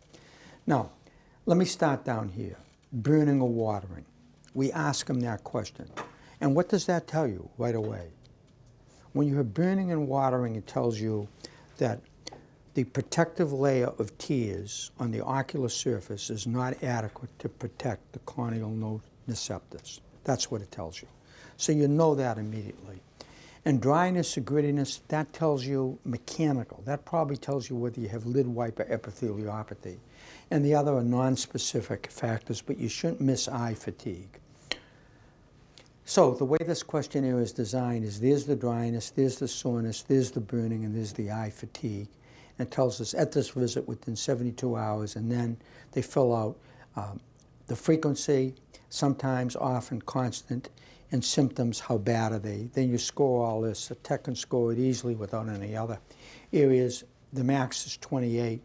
Now, let me start down here. Burning or watering. We ask them that question. And what does that tell you right away? When you have burning and watering, it tells you that the protective layer of tears on the ocular surface is not adequate to protect the corneal nociceptors. That's what it tells you. So you know that immediately. And dryness or grittiness, that tells you mechanical. That probably tells you whether you have lid wiper epitheliopathy. And the other are non-specific factors, but you shouldn't miss eye fatigue. So the way this questionnaire is designed is there's the dryness, there's the soreness, there's the burning, and there's the eye fatigue. And it tells us at this visit within 72 hours, and then they fill out the frequency, sometimes, often, constant, and symptoms, how bad are they. Then you score all this. A tech can score it easily without any other areas. The max is 28.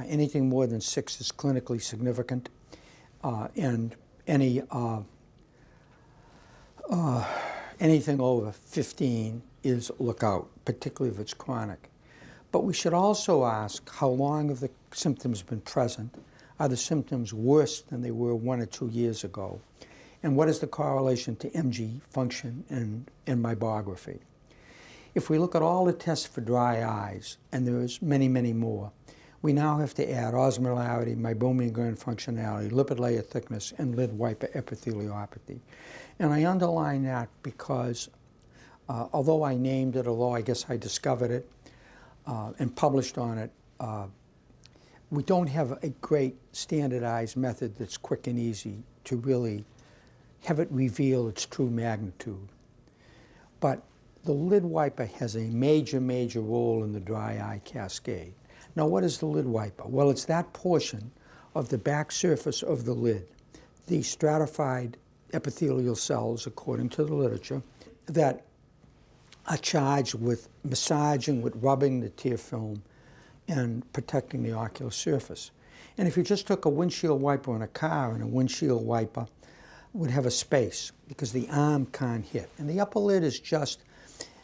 Anything more than 6 is clinically significant, and anything over 15 is look out, particularly if it's chronic. But we should also ask how long have the symptoms been present? Are the symptoms worse than they were 1 or 2 years ago? And what is the correlation to Mgd function and meibography? If we look at all the tests for dry eyes, and there's many, many more, we now have to add osmolarity, Meibomian gland functionality, lipid layer thickness, and lid wiper epitheliopathy. And I underline that because although I named it, although I guess I discovered it and published on it, we don't have a great standardized method that's quick and easy to really have it reveal its true magnitude. But the lid wiper has a major, major role in the dry eye cascade. Now, what is the lid wiper? Well, it's that portion of the back surface of the lid, the stratified epithelial cells, according to the literature, that are charged with massaging, with rubbing the tear film and protecting the ocular surface. And if you just took a windshield wiper in a car, and a windshield wiper would have a space because the arm can't hit. And the upper lid is just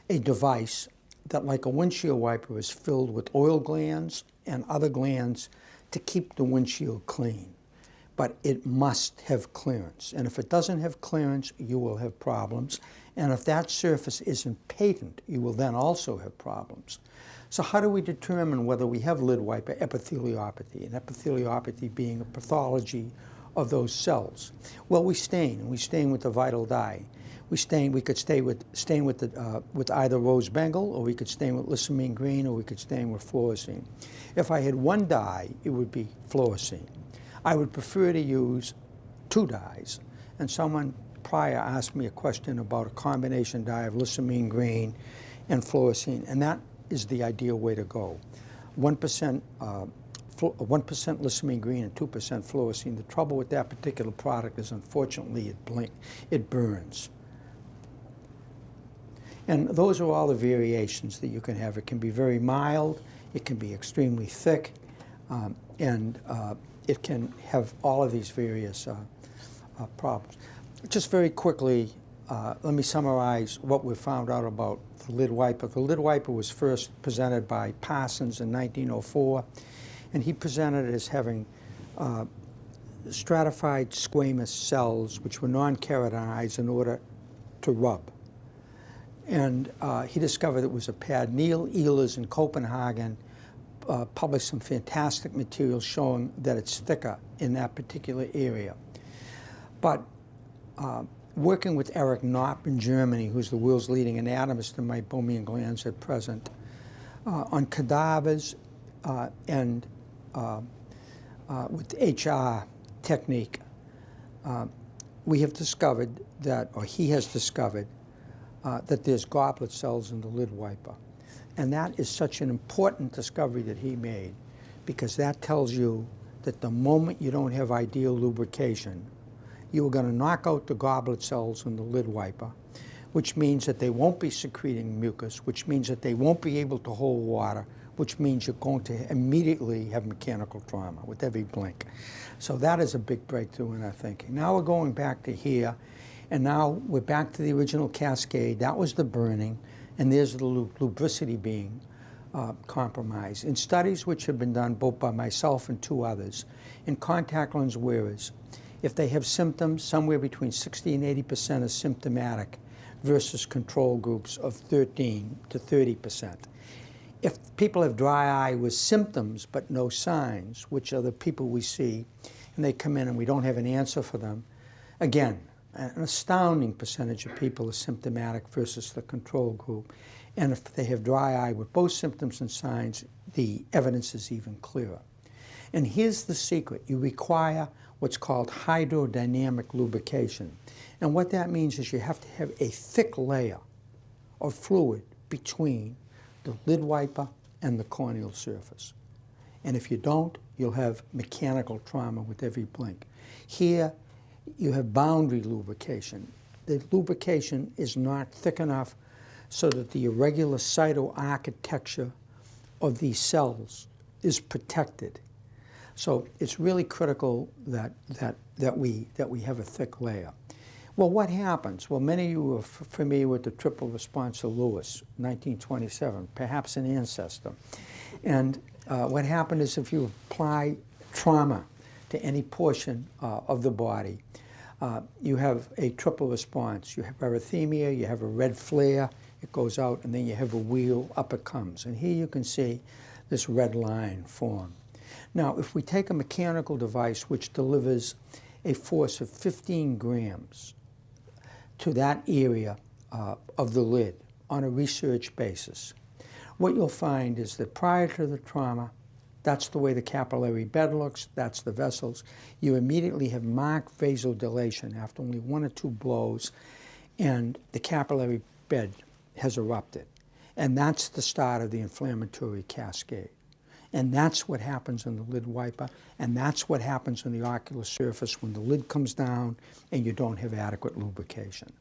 a device that, like a windshield wiper, is filled with oil glands and other glands to keep the windshield clean. But it must have clearance. And if it doesn't have clearance, you will have problems. And if that surface isn't patent, you will then also have problems. So how do we determine whether we have lid wiper epitheliopathy, and epitheliopathy being a pathology of those cells? Well, we stain, and we stain with the vital dye. We could stain with either rose bengal, or we could stain with lissamine green, or we could stain with fluorescein. If I had one dye, it would be fluorescein. I would prefer to use 2 dyes. And someone prior asked me a question about a combination dye of lissamine green and fluorescein, and that is the ideal way to go. 1% lissamine green and 2% fluorescein. The trouble with that particular product is, unfortunately, it burns. And those are all the variations that you can have. It can be very mild, it can be extremely thick, and it can have all of these various problems. Just very quickly, let me summarize what we found out about the lid wiper. The lid wiper was first presented by Parsons in 1904, and he presented it as having stratified squamous cells which were non-keratinized in order to rub. And he discovered it was a pad. Neal Ehlers in Copenhagen published some fantastic materials showing that it's thicker in that particular area. But working with Eric Knopp in Germany, who's the world's leading anatomist in meibomian glands at present, on cadavers and with HR technique, we have discovered that, or he has discovered, that there's goblet cells in the lid wiper. And that is such an important discovery that he made, because that tells you that the moment you don't have ideal lubrication, you are going to knock out the goblet cells in the lid wiper, which means that they won't be secreting mucus, which means that they won't be able to hold water, which means you're going to immediately have mechanical trauma with every blink. So that is a big breakthrough in our thinking. Now we're going back to here, and now we're back to the original cascade. That was the burning, and there's the lubricity being compromised. In studies which have been done both by myself and 2 others, in contact lens wearers, if they have symptoms, somewhere between 60 and 80% are symptomatic versus control groups of 13 to 30%. If people have dry eye with symptoms but no signs, which are the people we see, and they come in and we don't have an answer for them, again, an astounding percentage of people are symptomatic versus the control group. And if they have dry eye with both symptoms and signs, the evidence is even clearer. And here's the secret. You require what's called hydrodynamic lubrication. And what that means is you have to have a thick layer of fluid between the lid wiper and the corneal surface. And if you don't, you'll have mechanical trauma with every blink. Here, you have boundary lubrication. The lubrication is not thick enough so that the irregular cytoarchitecture of these cells is protected. So it's really critical that we have a thick layer. Well, what happens? Well, many of you are familiar with the triple response of Lewis, 1927, perhaps an ancestor. And what happened is if you apply trauma to any portion of the body, you have a triple response. You have erythemia, you have a red flare, it goes out, and then you have a wheel, up it comes. And here you can see this red line form. Now, if we take a mechanical device which delivers a force of 15 grams to that area of the lid on a research basis, what you'll find is that prior to the trauma, that's the way the capillary bed looks, that's the vessels. You immediately have marked vasodilation after only 1 or 2 blows, and the capillary bed has erupted. And that's the start of the inflammatory cascade. And that's what happens in the lid wiper, and that's what happens on the ocular surface when the lid comes down and you don't have adequate lubrication.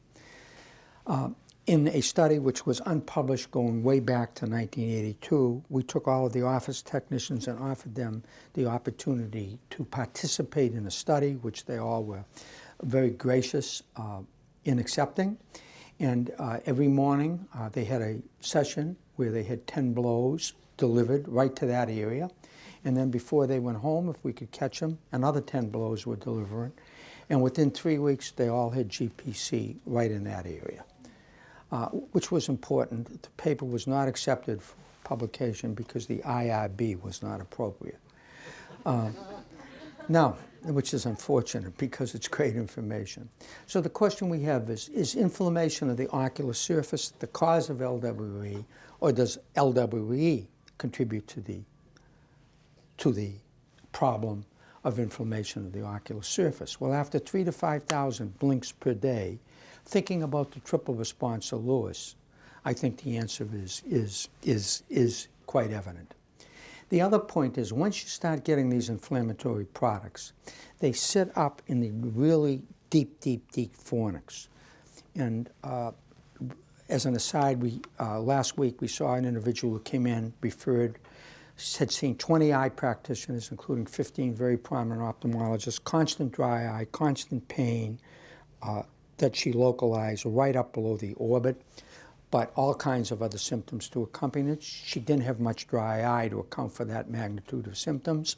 In a study which was unpublished going way back to 1982, we took all of the office technicians and offered them the opportunity to participate in a study, which they all were very gracious in accepting. And every morning they had a session where they had 10 blows delivered right to that area. And then before they went home, if we could catch them, another 10 blows were delivered. And within 3 weeks, they all had GPC right in that area, which was important. The paper was not accepted for publication because the IRB was not appropriate. No, which is unfortunate because it's great information. So the question we have is inflammation of the ocular surface the cause of LWE, or does LWE contribute to the problem of inflammation of the ocular surface? Well, after 3,000 to 5,000 blinks per day, thinking about the triple response of Lewis, I think the answer is quite evident. The other point is once you start getting these inflammatory products, they sit up in the really deep, deep, deep fornix. And as an aside, last week we saw an individual who came in, referred, had seen 20 eye practitioners, including 15 very prominent ophthalmologists, constant dry eye, constant pain that she localized right up below the orbit, but all kinds of other symptoms to accompany it. She didn't have much dry eye to account for that magnitude of symptoms.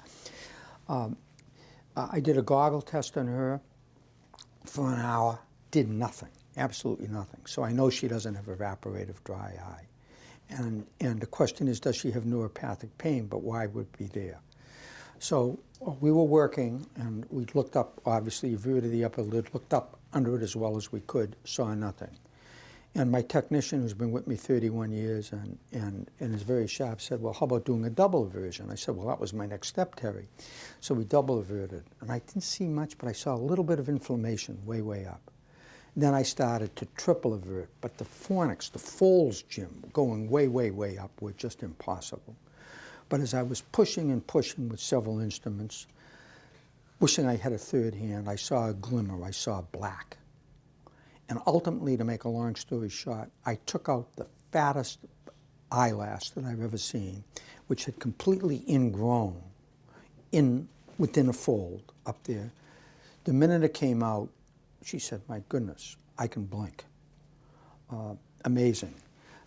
I did a goggle test on her for an hour, did nothing, absolutely nothing. So I know she doesn't have evaporative dry eye. And the question is, does she have neuropathic pain? But why would it be there? So we were working, and we looked up, obviously, averted the upper lid, looked up under it as well as we could, saw nothing. And my technician, who's been with me 31 years and is very sharp, said, well, how about doing a double aversion? I said, well, that was my next step, Terry. So we double averted. And I didn't see much, but I saw a little bit of inflammation way, way up. And then I started to triple avert, but the fornix, the folds, Jim, going way, way, way up were just impossible. But as I was pushing and pushing with several instruments, wishing I had a third hand, I saw a glimmer, I saw black. And ultimately, to make a long story short, I took out the fattest eyelash that I've ever seen, which had completely ingrown within a fold up there. The minute it came out, she said, my goodness, I can blink. Amazing.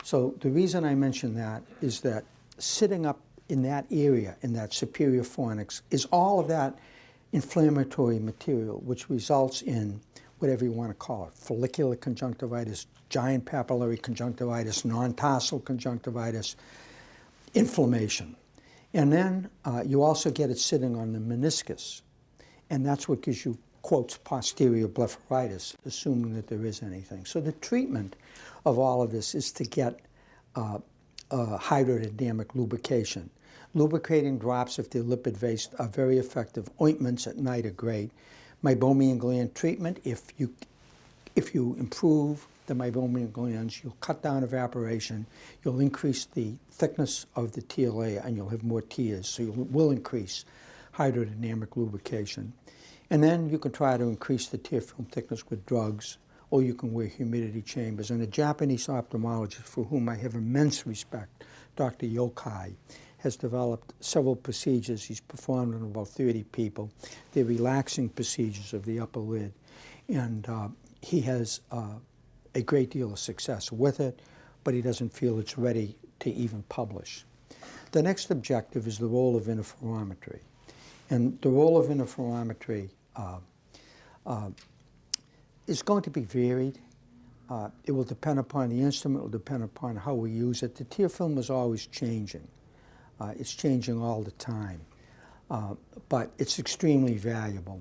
So the reason I mention that is that sitting up in that area, in that superior fornix, is all of that inflammatory material, which results in whatever you want to call it, follicular conjunctivitis, giant papillary conjunctivitis, non-tarsal conjunctivitis, inflammation. And then you also get it sitting on the meniscus, and that's what gives you, quotes, posterior blepharitis, assuming that there is anything. So the treatment of all of this is to get hydrodynamic lubrication. Lubricating drops, if they're lipid-based, are very effective. Ointments at night are great. Meibomian gland treatment, if you improve the meibomian glands, you'll cut down evaporation, you'll increase the thickness of the tear layer, and you'll have more tears, so you will increase hydrodynamic lubrication. And then you can try to increase the tear film thickness with drugs, or you can wear humidity chambers. And a Japanese ophthalmologist for whom I have immense respect, Dr. Yokai, has developed several procedures. He's performed on about 30 people. They're relaxing procedures of the upper lid. And he has a great deal of success with it, but he doesn't feel it's ready to even publish. The next objective is the role of interferometry. And the role of interferometry is going to be varied. It will depend upon the instrument, it will depend upon how we use it. The tear film is always changing. It's changing all the time, but it's extremely valuable.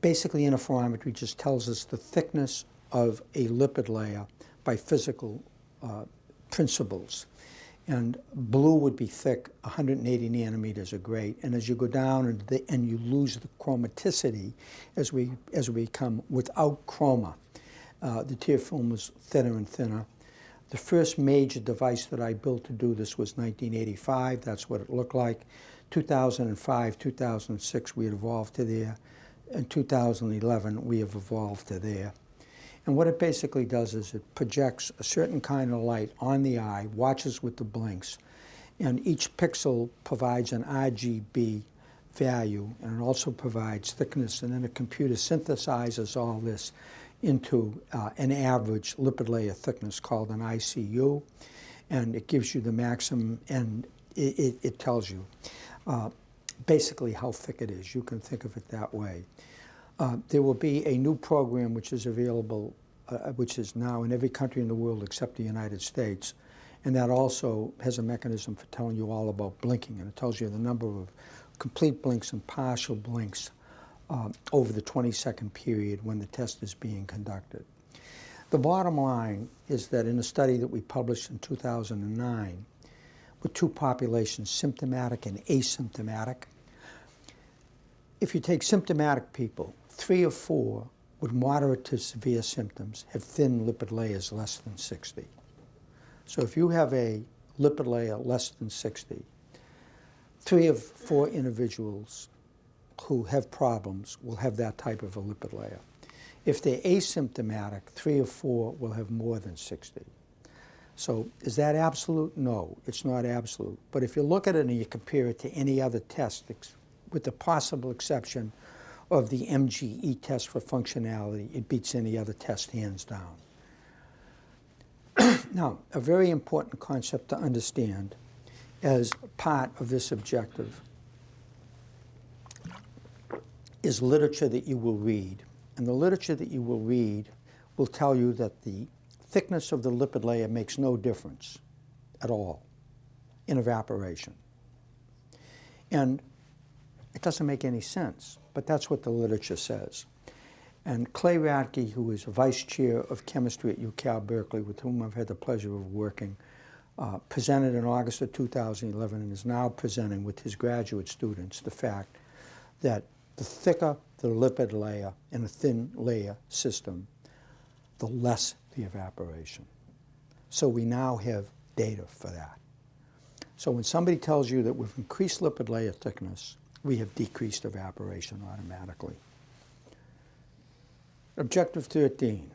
Basically, interferometry just tells us the thickness of a lipid layer by physical principles. And blue would be thick, 180 nanometers are great. And as you go down and you lose the chromaticity as we come without chroma, the tear film is thinner and thinner. The first major device that I built to do this was 1985. That's what it looked like. 2005, 2006, we had evolved to there. In 2011, we have evolved to there. And what it basically does is it projects a certain kind of light on the eye, watches with the blinks, and each pixel provides an RGB value, and it also provides thickness, and then a computer synthesizes all this into an average lipid layer thickness called an ICU, and it gives you the maximum, and it tells you basically how thick it is. You can think of it that way. There will be a new program which is available, which is now in every country in the world except the United States, and that also has a mechanism for telling you all about blinking, and it tells you the number of complete blinks and partial blinks over the 20-second period when the test is being conducted. The bottom line is that in a study that we published in 2009 with two populations, symptomatic and asymptomatic, if you take symptomatic people, 3 of 4 with moderate to severe symptoms have thin lipid layers less than 60. So if you have a lipid layer less than 60, 3 of 4 individuals who have problems will have that type of a lipid layer. If they're asymptomatic, 3 of 4 will have more than 60. So is that absolute? No, it's not absolute. But if you look at it and you compare it to any other test, with the possible exception of the MGE test for functionality, it beats any other test hands down. Now, a very important concept to understand as part of this objective is literature that you will read. And the literature that you will read will tell you that the thickness of the lipid layer makes no difference at all in evaporation. And it doesn't make any sense, but that's what the literature says. And Clay Radke, who is vice chair of chemistry at UC Berkeley, with whom I've had the pleasure of working, presented in August of 2011 and is now presenting with his graduate students the fact that the thicker the lipid layer in a thin layer system, the less the evaporation. So we now have data for that. So when somebody tells you that we've increased lipid layer thickness, we have decreased evaporation automatically. Objective 13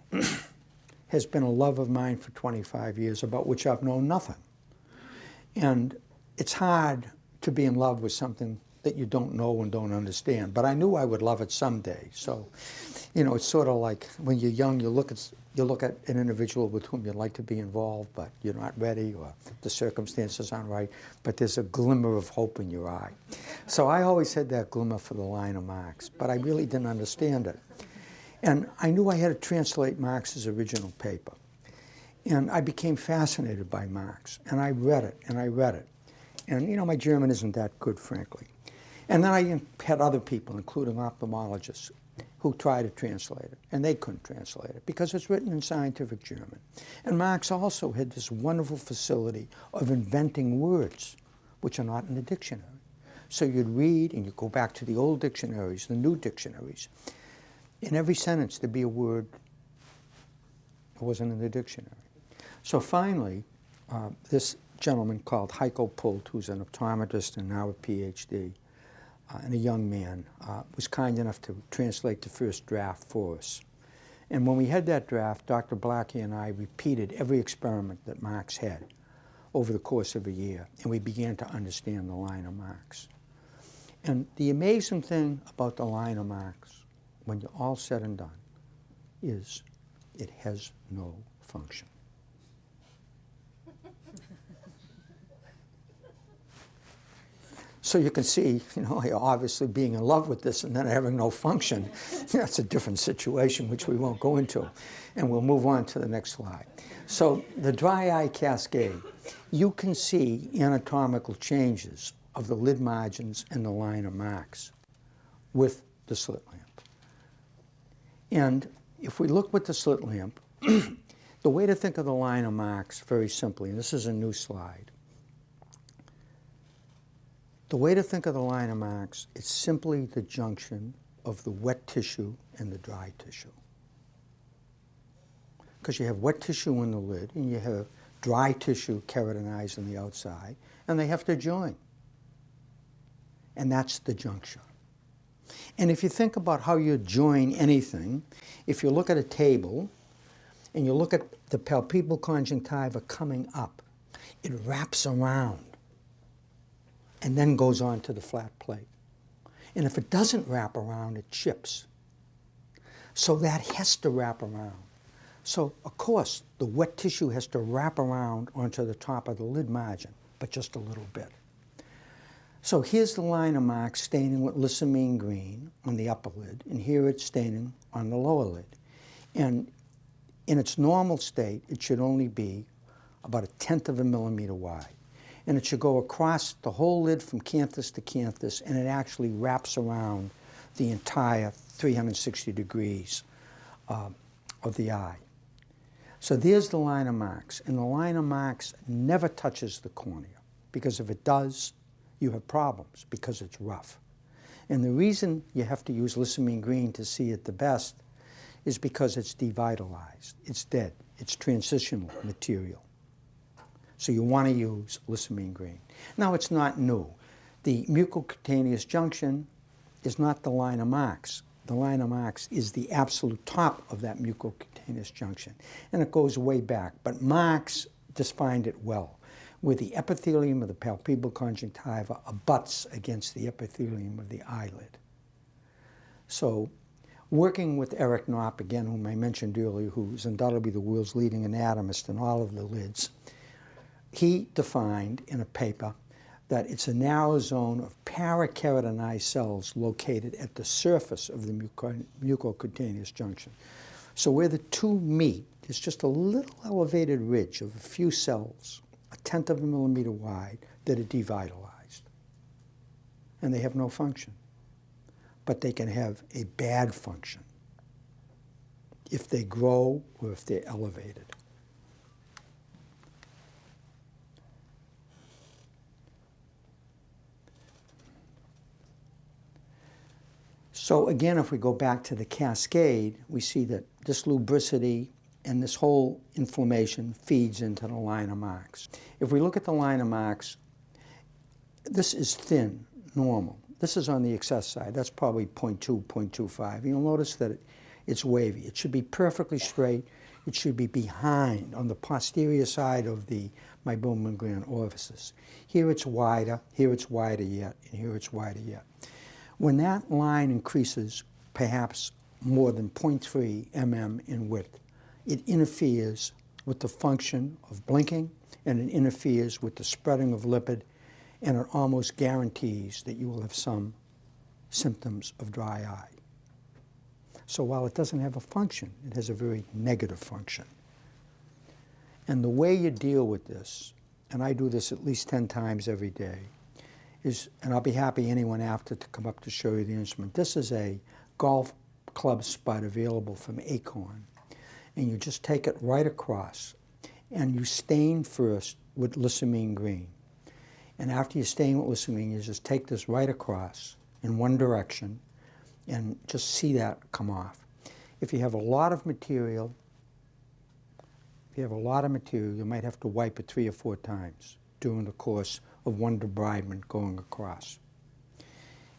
has been a love of mine for 25 years, about which I've known nothing. And it's hard to be in love with something that you don't know and don't understand. But I knew I would love it someday. So, you know, it's sort of like when you're young, you look at an individual with whom you'd like to be involved, but you're not ready, or the circumstances aren't right, but there's a glimmer of hope in your eye. So I always had that glimmer for the line of Marx, but I really didn't understand it. And I knew I had to translate Marx's original paper. And I became fascinated by Marx, and I read it, and I read it. And, you know, my German isn't that good, frankly. And then I had other people, including ophthalmologists, who tried to translate it, and they couldn't translate it because it's written in scientific German. And Marx also had this wonderful facility of inventing words, which are not in the dictionary. So you'd read, and you go back to the old dictionaries, the new dictionaries. In every sentence, there'd be a word that wasn't in the dictionary. So finally, this gentleman called Heiko Pult, who's an optometrist and now a PhD, and a young man, was kind enough to translate the first draft for us. And when we had that draft, Dr. Blackie and I repeated every experiment that Marx had over the course of a year, and we began to understand the line of Marx. And the amazing thing about the line of Marx, when you're all said and done, is it has no function. So you can see, you know, obviously being in love with this and then having no function, that's a different situation, which we won't go into. And we'll move on to the next slide. So the dry eye cascade, you can see anatomical changes of the lid margins and the line of Marx with the slit lamp. And if we look with the slit lamp, the way to think of the line of Marx, very simply, and this is a new slide. The way to think of the line of Marx is simply the junction of the wet tissue and the dry tissue. Because you have wet tissue in the lid and you have dry tissue keratinized on the outside, and they have to join. And that's the juncture. And if you think about how you join anything, if you look at a table and you look at the palpebral conjunctiva coming up, it wraps around and then goes on to the flat plate. And if it doesn't wrap around, it chips. So that has to wrap around. So, of course, the wet tissue has to wrap around onto the top of the lid margin, but just a little bit. So here's the line of Marx staining with lissamine green on the upper lid, and here it's staining on the lower lid. And in its normal state, it should only be about 1/10 of a millimeter wide. And it should go across the whole lid from canthus to canthus, and it actually wraps around the entire 360 degrees of the eye. So there's the line of Marx, and the line of Marx never touches the cornea, because if it does, you have problems, because it's rough. And the reason you have to use lissamine green to see it the best is because it's devitalized, it's dead, it's transitional material. So you want to use lissamine green. Now, it's not new. The mucocutaneous junction is not the line of Marx. The line of Marx is the absolute top of that mucocutaneous junction, and it goes way back. But Marx defined it well, where the epithelium of the palpebral conjunctiva abuts against the epithelium of the eyelid. So, working with Eric Knopp, again, whom I mentioned earlier, who's undoubtedly the world's leading anatomist in all of the lids, he defined in a paper that it's a narrow zone of parakeratinized cells located at the surface of the mucocutaneous junction. So where the two meet, there's just a little elevated ridge of a few cells, 1/10 of a millimeter wide, that are devitalized. And they have no function. But they can have a bad function if they grow or if they're elevated. So again, if we go back to the cascade, we see that this lubricity and this whole inflammation feeds into the line of marks. If we look at the line of marks, this is thin, normal. This is on the excess side. That's probably 0.2, 0.25. You'll notice that it's wavy. It should be perfectly straight. It should be behind on the posterior side of the Meibomian gland orifices. Here it's wider yet, and here it's wider yet. When that line increases perhaps more than 0.3 mm in width, it interferes with the function of blinking, and it interferes with the spreading of lipid, and it almost guarantees that you will have some symptoms of dry eye. So while it doesn't have a function, it has a very negative function. And the way you deal with this, and I do this at least 10 times every day, is, and I'll be happy anyone after to come up to show you the instrument. This is a golf club spud available from Acorn. And you just take it right across, and you stain first with lissamine green. And after you stain with lissamine, you just take this right across in one direction and just see that come off. If you have a lot of material, you might have to wipe it 3 or 4 times during the course of one debridement going across.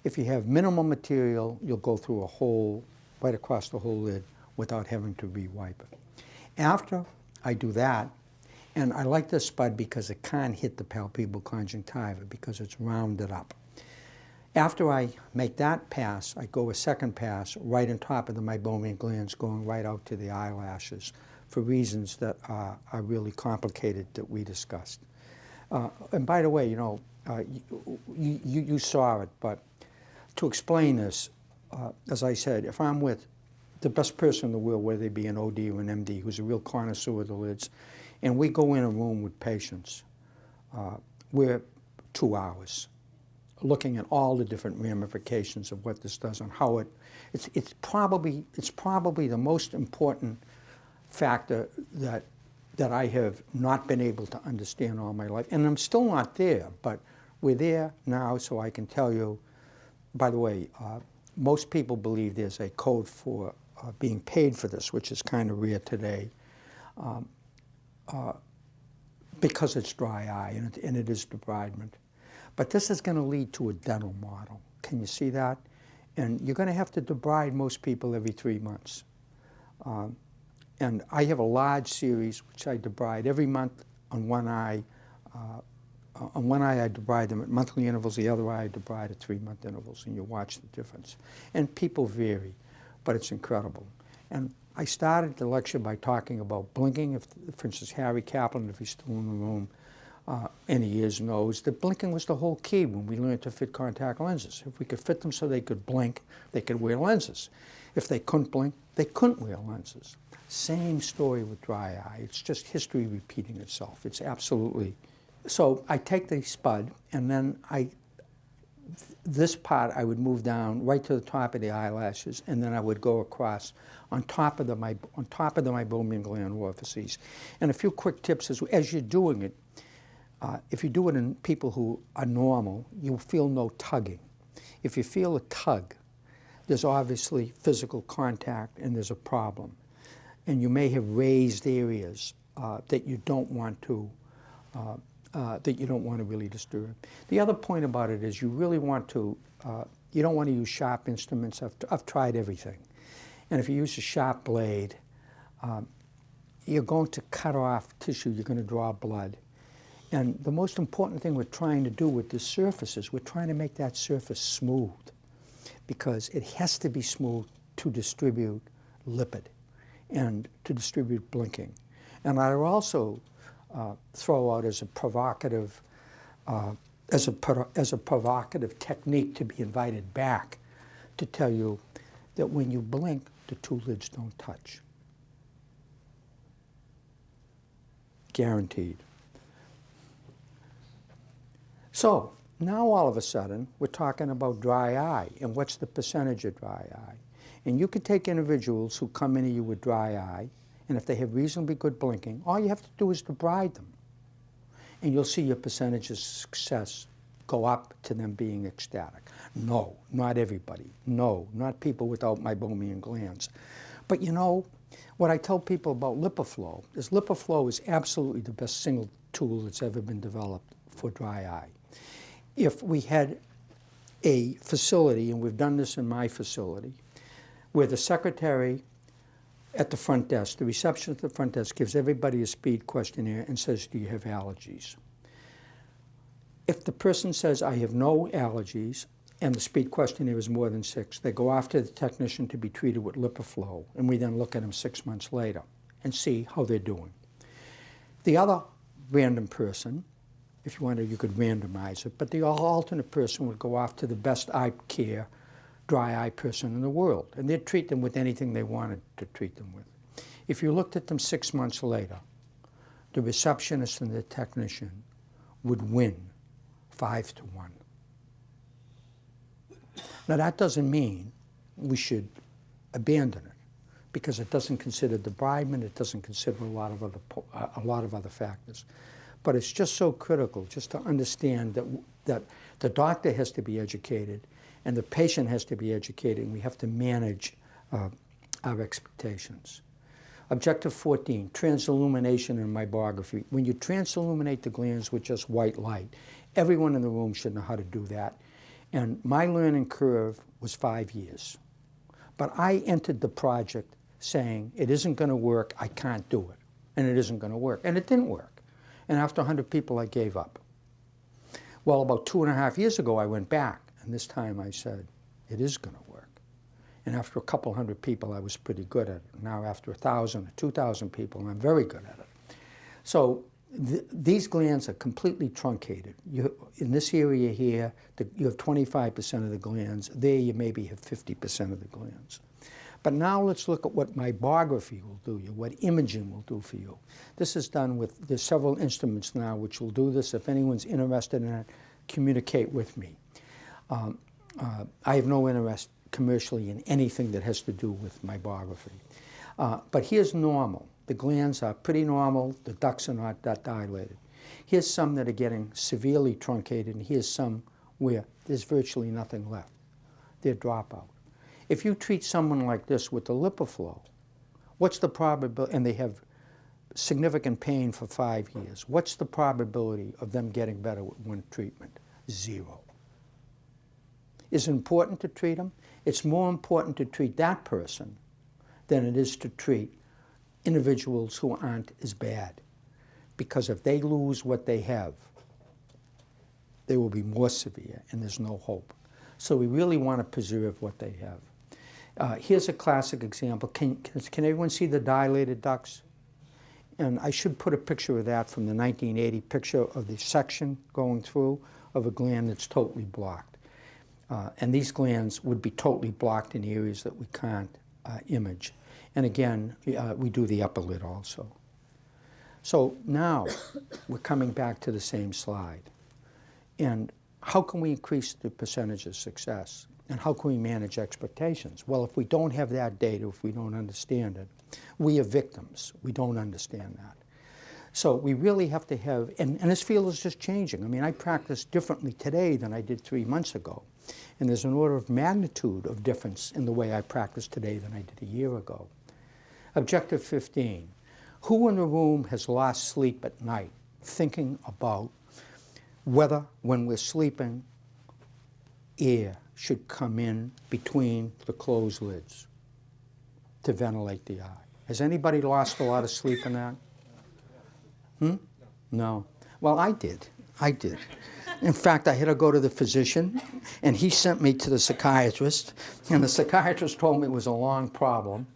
If you have minimal material, you'll go through a hole right across the whole lid without having to re-wipe it. After I do that, and I like this spud because it can't hit the palpebral conjunctiva because it's rounded up. After I make that pass, I go a second pass right on top of the Meibomian glands, going right out to the eyelashes for reasons that are really complicated that we discussed. And by the way, you saw it, but to explain this, as I said, if I'm with the best person in the world, whether they be an OD or an MD, who's a real connoisseur of the lids, and we go in a room with patients, we're 2 hours looking at all the different ramifications of what this does and how it's probably the most important factor that I have not been able to understand all my life. And I'm still not there, but we're there now, so I can tell you. By the way, most people believe there's a code for being paid for this, which is kind of rare today, because it's dry eye and it is debridement. But this is going to lead to a dental model. Can you see that? And you're going to have to debride most people every 3 months. And I have a large series which I debride every month on one eye. On one eye I debride them at monthly intervals, the other eye I debride at 3-month intervals, and you watch the difference. And people vary, but it's incredible. And I started the lecture by talking about blinking. If, for instance, Harry Kaplan, if he's still in the room, and he is, knows that blinking was the whole key when we learned to fit contact lenses. If we could fit them so they could blink, they could wear lenses. If they couldn't blink, they couldn't wear lenses. Same story with dry eye. It's just history repeating itself. It's absolutely. So I take the spud, and then this part I would move down right to the top of the eyelashes, and then I would go across on top of the Meibomian gland orifices. And a few quick tips as you're doing it. If you do it in people who are normal, you'll feel no tugging. If you feel a tug, there's obviously physical contact and there's a problem. And you may have raised areas that you don't want to really disturb. The other point about it is you really want to, you don't want to use sharp instruments. I've tried everything. And if you use a sharp blade, you're going to cut off tissue, you're going to draw blood. And the most important thing we're trying to do with this surface is we're trying to make that surface smooth, because it has to be smooth to distribute lipid and to distribute blinking. And I will also throw out as a provocative as a provocative technique to be invited back to tell you that when you blink, the two lids don't touch. Guaranteed. So now all of a sudden, we're talking about dry eye and what's the percentage of dry eye. And you could take individuals who come into you with dry eye, and if they have reasonably good blinking, all you have to do is debride them. And you'll see your percentage of success go up to them being ecstatic. No, not everybody. No, not people without meibomian glands. But you know, what I tell people about LipiFlow is absolutely the best single tool that's ever been developed for dry eye. If we had a facility, and we've done this in my facility, where the secretary at the front desk, the receptionist at the front desk gives everybody a speed questionnaire and says, do you have allergies? If the person says, I have no allergies, and the speed questionnaire is more than 6, they go off to the technician to be treated with LipiFlow, and we then look at them 6 months later and see how they're doing. The other random person, if you wanted, you could randomize it, but the alternate person would go off to the best eye care dry eye person in the world, and they'd treat them with anything they wanted to treat them with. If you looked at them 6 months later, the receptionist and the technician would win 5 to 1. Now that doesn't mean we should abandon it, because it doesn't consider debridement, it doesn't consider a lot of other factors. But it's just so critical just to understand that the doctor has to be educated and the patient has to be educated, and we have to manage our expectations. Objective 14, transillumination and meibography. When you transilluminate the glands with just white light, everyone in the room should know how to do that. And my learning curve was 5 years. But I entered the project saying, it isn't going to work, I can't do it. And it isn't going to work. And it didn't work. And after 100 people, I gave up. Well, about 2.5 years ago, I went back. And this time I said, it is going to work. And after a couple hundred people, I was pretty good at it. Now after 1,000 or 2,000 people, I'm very good at it. So these glands are completely truncated. In this area here, you have 25% of the glands. There you maybe have 50% of the glands. But now let's look at what meibography will do you, what imaging will do for you. This is done with, there's several instruments now which will do this. If anyone's interested in it, communicate with me. I have no interest commercially in anything that has to do with meibography. But here's normal. The glands are pretty normal. The ducts are not that dilated. Here's some that are getting severely truncated, and here's some where there's virtually nothing left. They're dropout. If you treat someone like this with the LipiFlow, what's the probability, and they have significant pain for 5 years, what's the probability of them getting better with one treatment? 0. Is it important to treat them? It's more important to treat that person than it is to treat individuals who aren't as bad. Because if they lose what they have, they will be more severe, and there's no hope. So we really want to preserve what they have. Here's a classic example. Can everyone see the dilated ducts? And I should put a picture of that from the 1980 picture of the section going through of a gland that's totally blocked. And these glands would be totally blocked in areas that we can't image. And again, we do the upper lid also. So now we're coming back to the same slide. And how can we increase the percentage of success? And how can we manage expectations? Well, if we don't have that data, if we don't understand it, we are victims. We don't understand that. So we really have to have, and this field is just changing. I mean, I practice differently today than I did 3 months ago. And there's an order of magnitude of difference in the way I practice today than I did a year ago. Objective 15. Who in the room has lost sleep at night thinking about whether, when we're sleeping, air should come in between the closed lids to ventilate the eye? Has anybody lost a lot of sleep in that? No. Well, I did. In fact, I had to go to the physician, and he sent me to the psychiatrist, and the psychiatrist told me it was a long problem,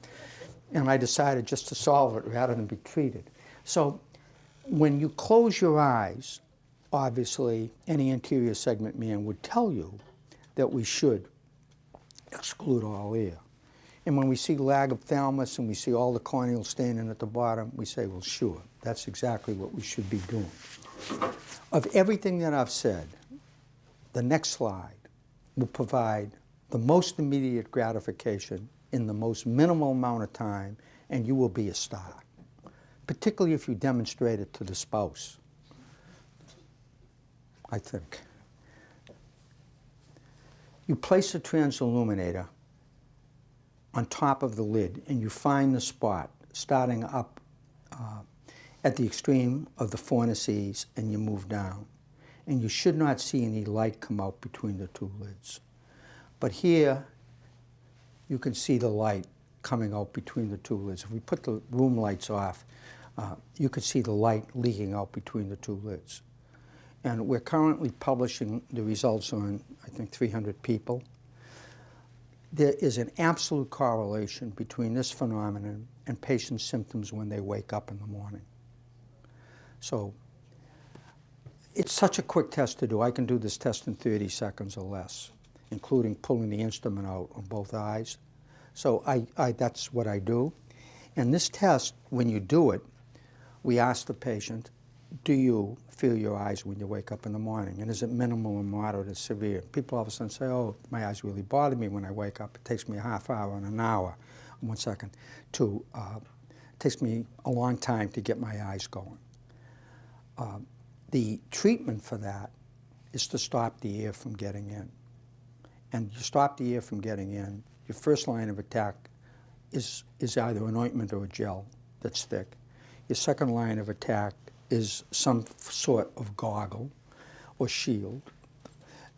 and I decided just to solve it rather than be treated. So when you close your eyes, obviously any anterior segment man would tell you that we should exclude all air. And when we see lag of thalamus and we see all the corneal staining at the bottom, we say, well, sure, that's exactly what we should be doing. Of everything that I've said, the next slide will provide the most immediate gratification in the most minimal amount of time, and you will be a star, particularly if you demonstrate it to the spouse, I think. You place a transilluminator on top of the lid, and you find the spot starting up at the extreme of the fornices, and you move down. And you should not see any light come out between the two lids. But here, you can see the light coming out between the two lids. If we put the room lights off, you could see the light leaking out between the two lids. And we're currently publishing the results on, I think, 300 people. There is an absolute correlation between this phenomenon and patients' symptoms when they wake up in the morning. So it's such a quick test to do. I can do this test in 30 seconds or less, including pulling the instrument out on both eyes. So that's what I do. And this test, when you do it, we ask the patient, do you feel your eyes when you wake up in the morning? And is it minimal or moderate or severe? People all of a sudden say, oh, my eyes really bother me when I wake up. It takes me a half hour and an hour, 1 second, it takes me a long time to get my eyes going. The treatment for that is to stop the air from getting in. And you stop the air from getting in, your first line of attack is either an ointment or a gel that's thick. Your second line of attack is some sort of goggle or shield.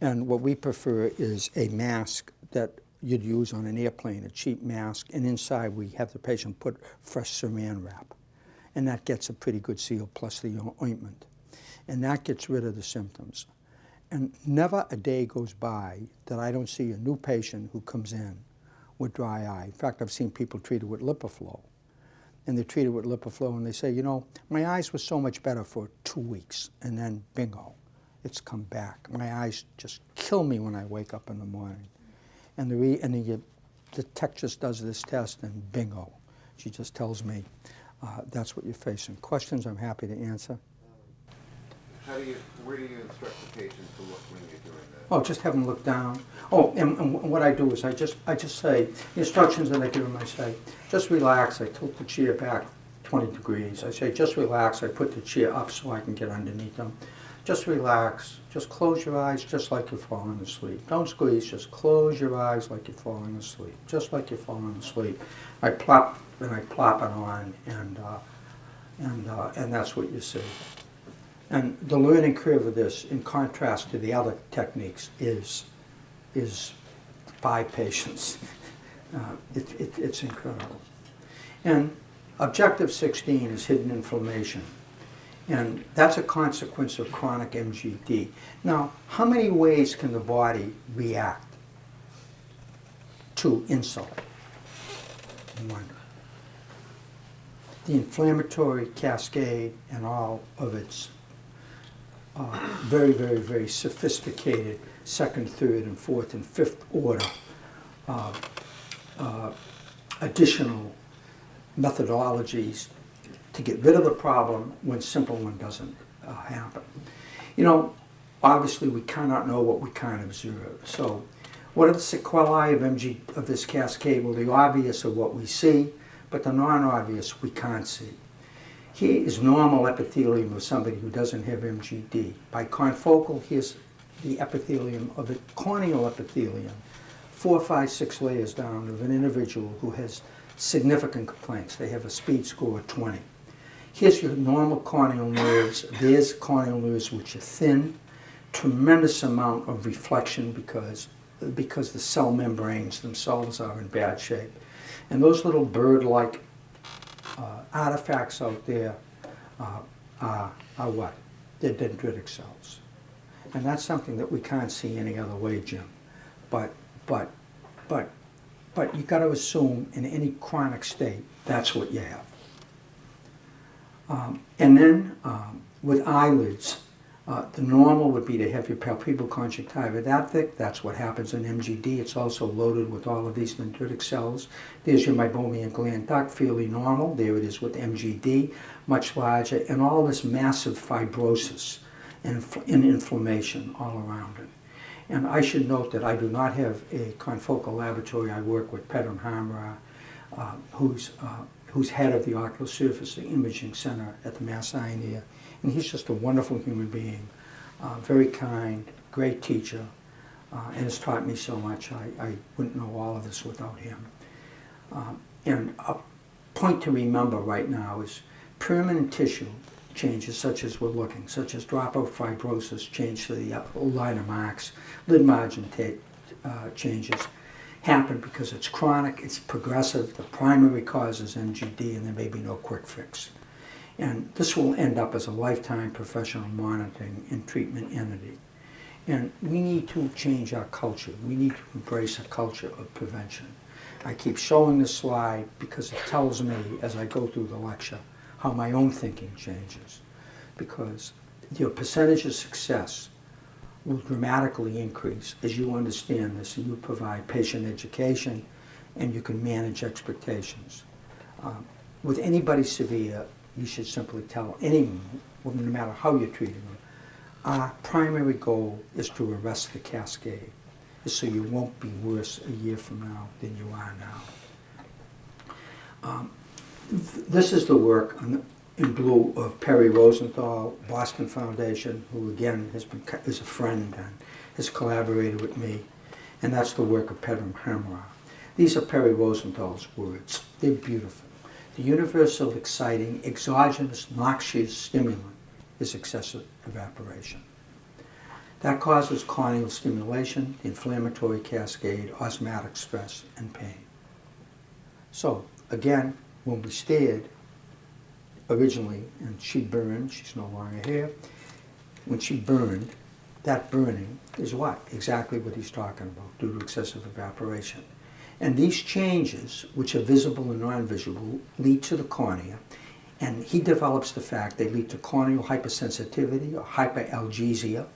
And what we prefer is a mask that you'd use on an airplane, a cheap mask, and inside we have the patient put fresh saran wrap. And that gets a pretty good seal, plus the ointment. And that gets rid of the symptoms. And never a day goes by that I don't see a new patient who comes in with dry eye. In fact, I've seen people treated with LipiFlow. And they're treated with LipiFlow and they say, you know, my eyes were so much better for 2 weeks, and then bingo, it's come back. My eyes just kill me when I wake up in the morning. And the tech just does this test and bingo. She just tells me that's what you're facing. Questions I'm happy to answer. Where do you instruct the patient to look when you're doing that? Oh, just have them look down. Oh, and what I do is I just say, the instructions that I give them, I say, just relax. I tilt the chair back 20 degrees. I say, just relax. I put the chair up so I can get underneath them. Just relax. Just close your eyes just like you're falling asleep. Don't squeeze. Just close your eyes like you're falling asleep. Just like you're falling asleep. I plop it on, and that's what you see. And the learning curve of this, in contrast to the other techniques, is 5 patients. It's incredible. And objective 16 is hidden inflammation. And that's a consequence of chronic MGD. Now, how many ways can the body react to insult? I wonder. The inflammatory cascade and all of its very, very, very sophisticated second, third, and fourth, and fifth order additional methodologies to get rid of the problem when simple one doesn't happen. You know, obviously we cannot know what we can't observe. So what are the sequelae of this cascade? Well, the obvious are what we see, but the non-obvious we can't see. Here is normal epithelium of somebody who doesn't have MGD. By confocal, here's the epithelium of the corneal epithelium, 4, 5, 6 layers down of an individual who has significant complaints. They have a speed score of 20. Here's your normal corneal nerves. There's corneal nerves which are thin, tremendous amount of reflection because the cell membranes themselves are in bad shape. And those little bird-like artifacts out there are what? They're dendritic cells. And that's something that we can't see any other way, Jim. But you got to assume in any chronic state, that's what you have. And then with eyelids, The normal would be to have your palpebral conjunctiva that thick. That's what happens in MGD. It's also loaded with all of these dendritic cells. There's your Meibomian gland duct, fairly normal. There it is with MGD, much larger, and all this massive fibrosis and inflammation all around it. And I should note that I do not have a confocal laboratory. I work with Pedram Hamra, who's head of the Ocular Surface Imaging Center at the Mass Eye and Ear. And he's just a wonderful human being, very kind, great teacher, and has taught me so much. I wouldn't know all of this without him. And a point to remember right now is permanent tissue changes, such as we're looking, such as dropout fibrosis, change to the liner marks, lid margin changes, happen because it's chronic, it's progressive, the primary cause is MGD, and there may be no quick fix. And this will end up as a lifetime professional monitoring and treatment entity. And we need to change our culture. We need to embrace a culture of prevention. I keep showing this slide because it tells me, as I go through the lecture, how my own thinking changes. Because your percentage of success will dramatically increase as you understand this and you provide patient education and you can manage expectations. With anybody severe, you should simply tell anyone, no matter how you're treating them, our primary goal is to arrest the cascade, so you won't be worse a year from now than you are now. This is the work in blue of Perry Rosenthal, Boston Foundation, who again is a friend and has collaborated with me, and that's the work of Pedram Hamra. These are Perry Rosenthal's words. They're beautiful. The universal exciting, exogenous, noxious stimulant is excessive evaporation. That causes corneal stimulation, inflammatory cascade, osmotic stress, and pain. So, again, when we stared originally, and she burned, she's no longer here, when she burned, that burning is what? Exactly what he's talking about, due to excessive evaporation. And these changes, which are visible and non-visible, lead to the cornea, and he develops the fact they lead to corneal hypersensitivity or hyperalgesia,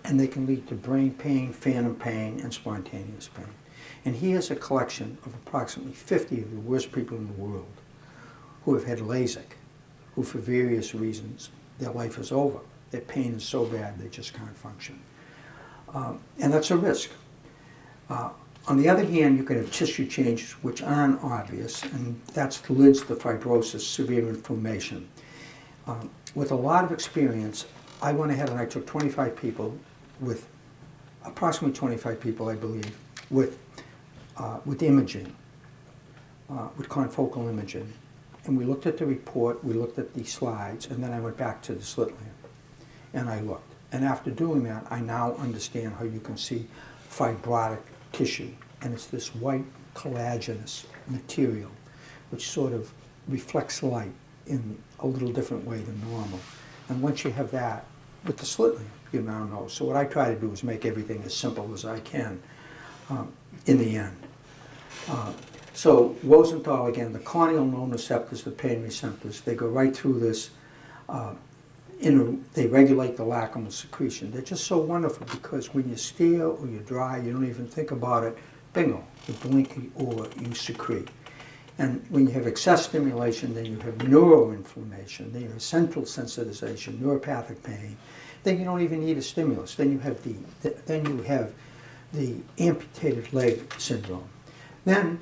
and they can lead to brain pain, phantom pain, and spontaneous pain. And he has a collection of approximately 50 of the worst people in the world who have had LASIK, who for various reasons, their life is over. Their pain is so bad they just can't function. And that's a risk. On the other hand, you can have tissue changes which aren't obvious, and that's the lids, the fibrosis, severe inflammation. With a lot of experience, I went ahead and I took 25 people with, approximately 25 people, I believe, with imaging, with confocal imaging. And we looked at the report, we looked at the slides, and then I went back to the slit lamp, and I looked. And after doing that, I now understand how you can see fibrotic tissue, and it's this white collagenous material which sort of reflects light in a little different way than normal. And once you have that with the slit lamp, you now know. So what I try to do is make everything as simple as I can in the end. So Rosenthal, again, the corneal nociceptors, the pain receptors, they go right through this. They regulate the lacrimal secretion. They're just so wonderful because when you stare or you're dry, you don't even think about it, bingo, you blink or you secrete. And when you have excess stimulation, then you have neuroinflammation, then you have central sensitization, neuropathic pain. Then you don't even need a stimulus. Then you have the amputated leg syndrome. Then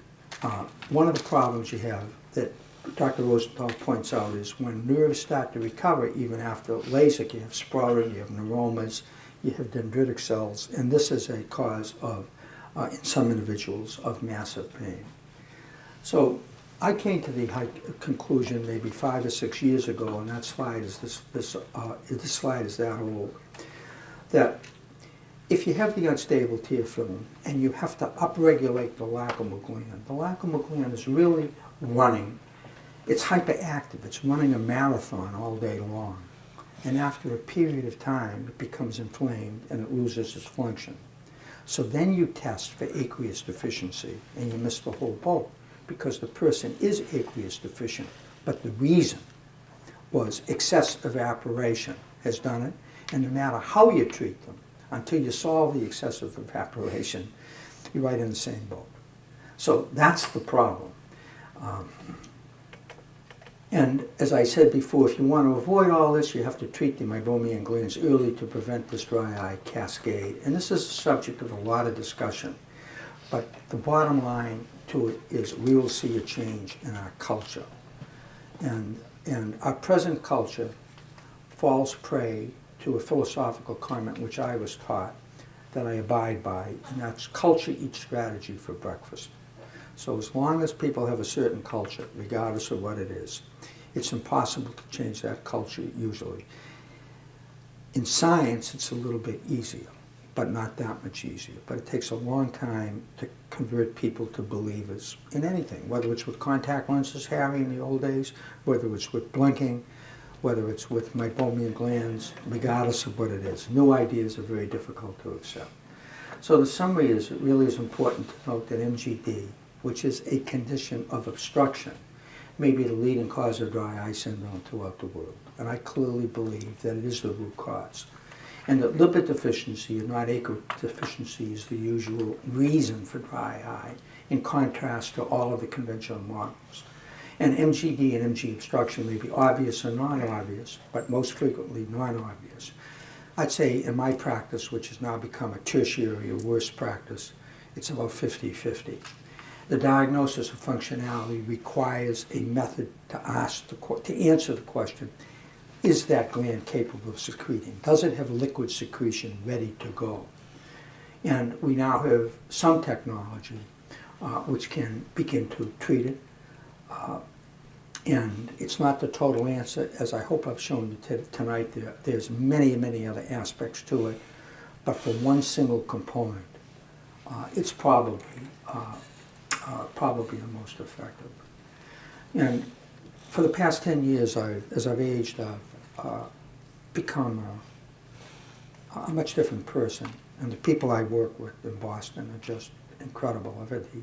one of the problems you have that Dr. Rosenthal points out is when nerves start to recover, even after LASIK, you have sprawling, you have neuromas, you have dendritic cells, and this is a cause of, in some individuals, of massive pain. So I came to the conclusion maybe 5 or 6 years ago, and that slide is this slide is that old, that if you have the unstable tear film and you have to upregulate the lacrimal gland is really running. It's hyperactive. It's running a marathon all day long. And after a period of time, it becomes inflamed and it loses its function. So then you test for aqueous deficiency and you miss the whole boat because the person is aqueous deficient. But the reason was excess evaporation has done it. And no matter how you treat them, until you solve the excessive evaporation, you're right in the same boat. So that's the problem. And as I said before, if you want to avoid all this, you have to treat the Meibomian glands early to prevent this dry eye cascade. And this is a subject of a lot of discussion. But the bottom line to it is we will see a change in our culture. And our present culture falls prey to a philosophical comment which I was taught that I abide by, and that's culture eats strategy for breakfast. So as long as people have a certain culture, regardless of what it is, it's impossible to change that culture usually. In science, it's a little bit easier, but not that much easier. But it takes a long time to convert people to believers in anything, whether it's with contact lenses, Harry, in the old days, whether it's with blinking, whether it's with Meibomian glands, regardless of what it is. New ideas are very difficult to accept. So the summary is, it really is important to note that MGD, which is a condition of obstruction, may be the leading cause of dry eye syndrome throughout the world. And I clearly believe that it is the root cause. And that lipid deficiency and not aqueous deficiency is the usual reason for dry eye, in contrast to all of the conventional models. And MGD and MG obstruction may be obvious or non-obvious, but most frequently non-obvious. I'd say in my practice, which has now become a tertiary or worse practice, it's about 50-50. The diagnosis of functionality requires a method to answer the question, is that gland capable of secreting? Does it have liquid secretion ready to go? And we now have some technology which can begin to treat it. And it's not the total answer, as I hope I've shown you tonight. There's many, many other aspects to it. But for one single component, it's probably the most effective. And for the past 10 years, as I've aged, I've become a much different person. And the people I work with in Boston are just incredible. I've had the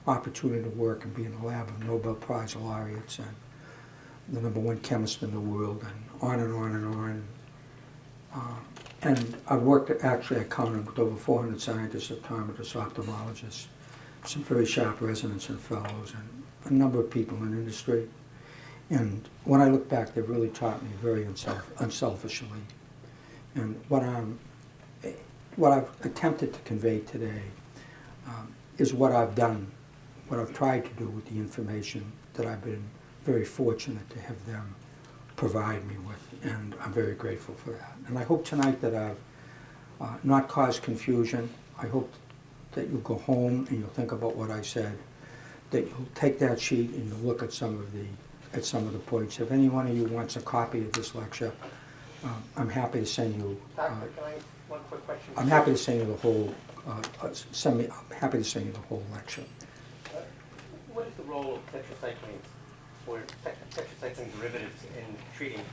opportunity to work and be in the lab of Nobel Prize laureates and the #1 chemist in the world, and on and on and on. And I've worked, actually, I counted with over 400 scientists, optometrists, ophthalmologists, some very sharp residents and fellows, and a number of people in industry. And when I look back, they've really taught me very unselfishly. And what I've attempted to convey today is what I've done, what I've tried to do with the information that I've been very fortunate to have them provide me with, and I'm very grateful for that. And I hope tonight that I've not caused confusion. I hope that you'll go home and you'll think about what I said, that you'll take that sheet and you'll look at some of the points. If any one of you wants a copy of this lecture, I'm happy to send you. Doctor, can I one quick question? I'm happy to send you the whole. I'm happy to send you the whole lecture. What is the role of tetracyclines or tetracycline derivatives in treating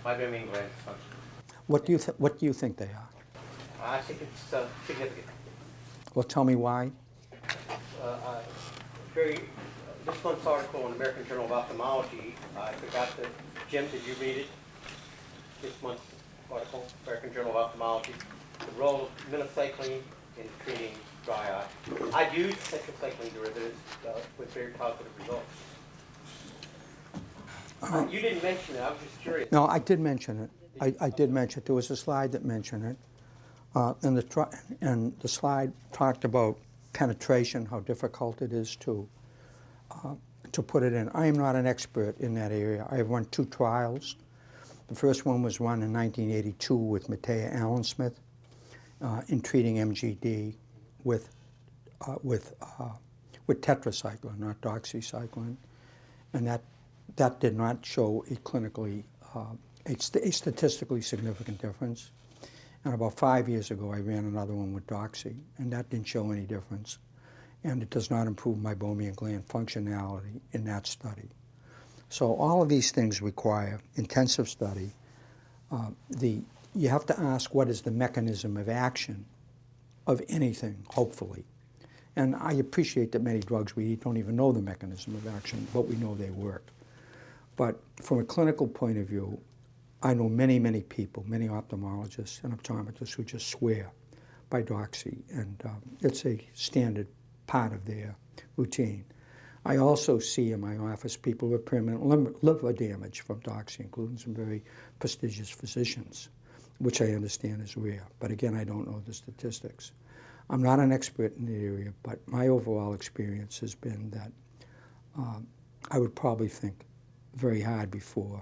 Meibomian gland dysfunction? What do you think they are? I think it's significant. Well, tell me why. This month's article in the American Journal of Ophthalmology, I forgot to, Jim, did you read it? This month's article, American Journal of Ophthalmology, the role of minocycline in treating dry eye. I've used tetracycline derivatives with very positive results. You didn't mention it, I was just curious. No, I did mention it. I did mention it. There was a slide that mentioned it. And the slide talked about penetration, how difficult it is to put it in. I am not an expert in that area. I have run 2 trials. The first one was run in 1982 with Matea Allen-Smith in treating MGD with tetracycline, not doxycycline, and that did not show a clinically a statistically significant difference. And about 5 years ago, I ran another one with doxy, and that didn't show any difference. And it does not improve Meibomian gland functionality in that study. So all of these things require intensive study. You have to ask what is the mechanism of action of anything, hopefully. And I appreciate that many drugs we don't even know the mechanism of action, but we know they work. But from a clinical point of view, I know many, many people, many ophthalmologists and optometrists who just swear by doxy, and it's a standard part of their routine. I also see in my office people with permanent liver damage from doxy, including some very prestigious physicians, which I understand is rare. But again, I don't know the statistics. I'm not an expert in the area, but my overall experience has been that I would probably think very hard before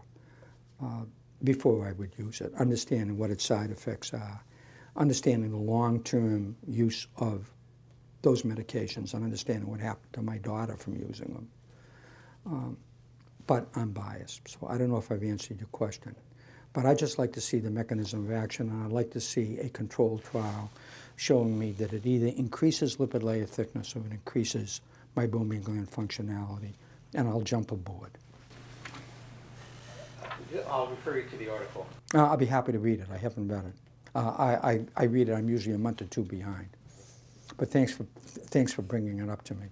I would use it, understanding what its side effects are, understanding the long-term use of those medications, and understanding what happened to my daughter from using them. But I'm biased, so I don't know if I've answered your question. But I'd just like to see the mechanism of action, and I'd like to see a controlled trial showing me that it either increases lipid layer thickness or it increases meibomian gland functionality, and I'll jump aboard. I'll refer you to the article. I'll be happy to read it. I haven't read it. I read it. I'm usually a month or two behind. But thanks for bringing it up to me.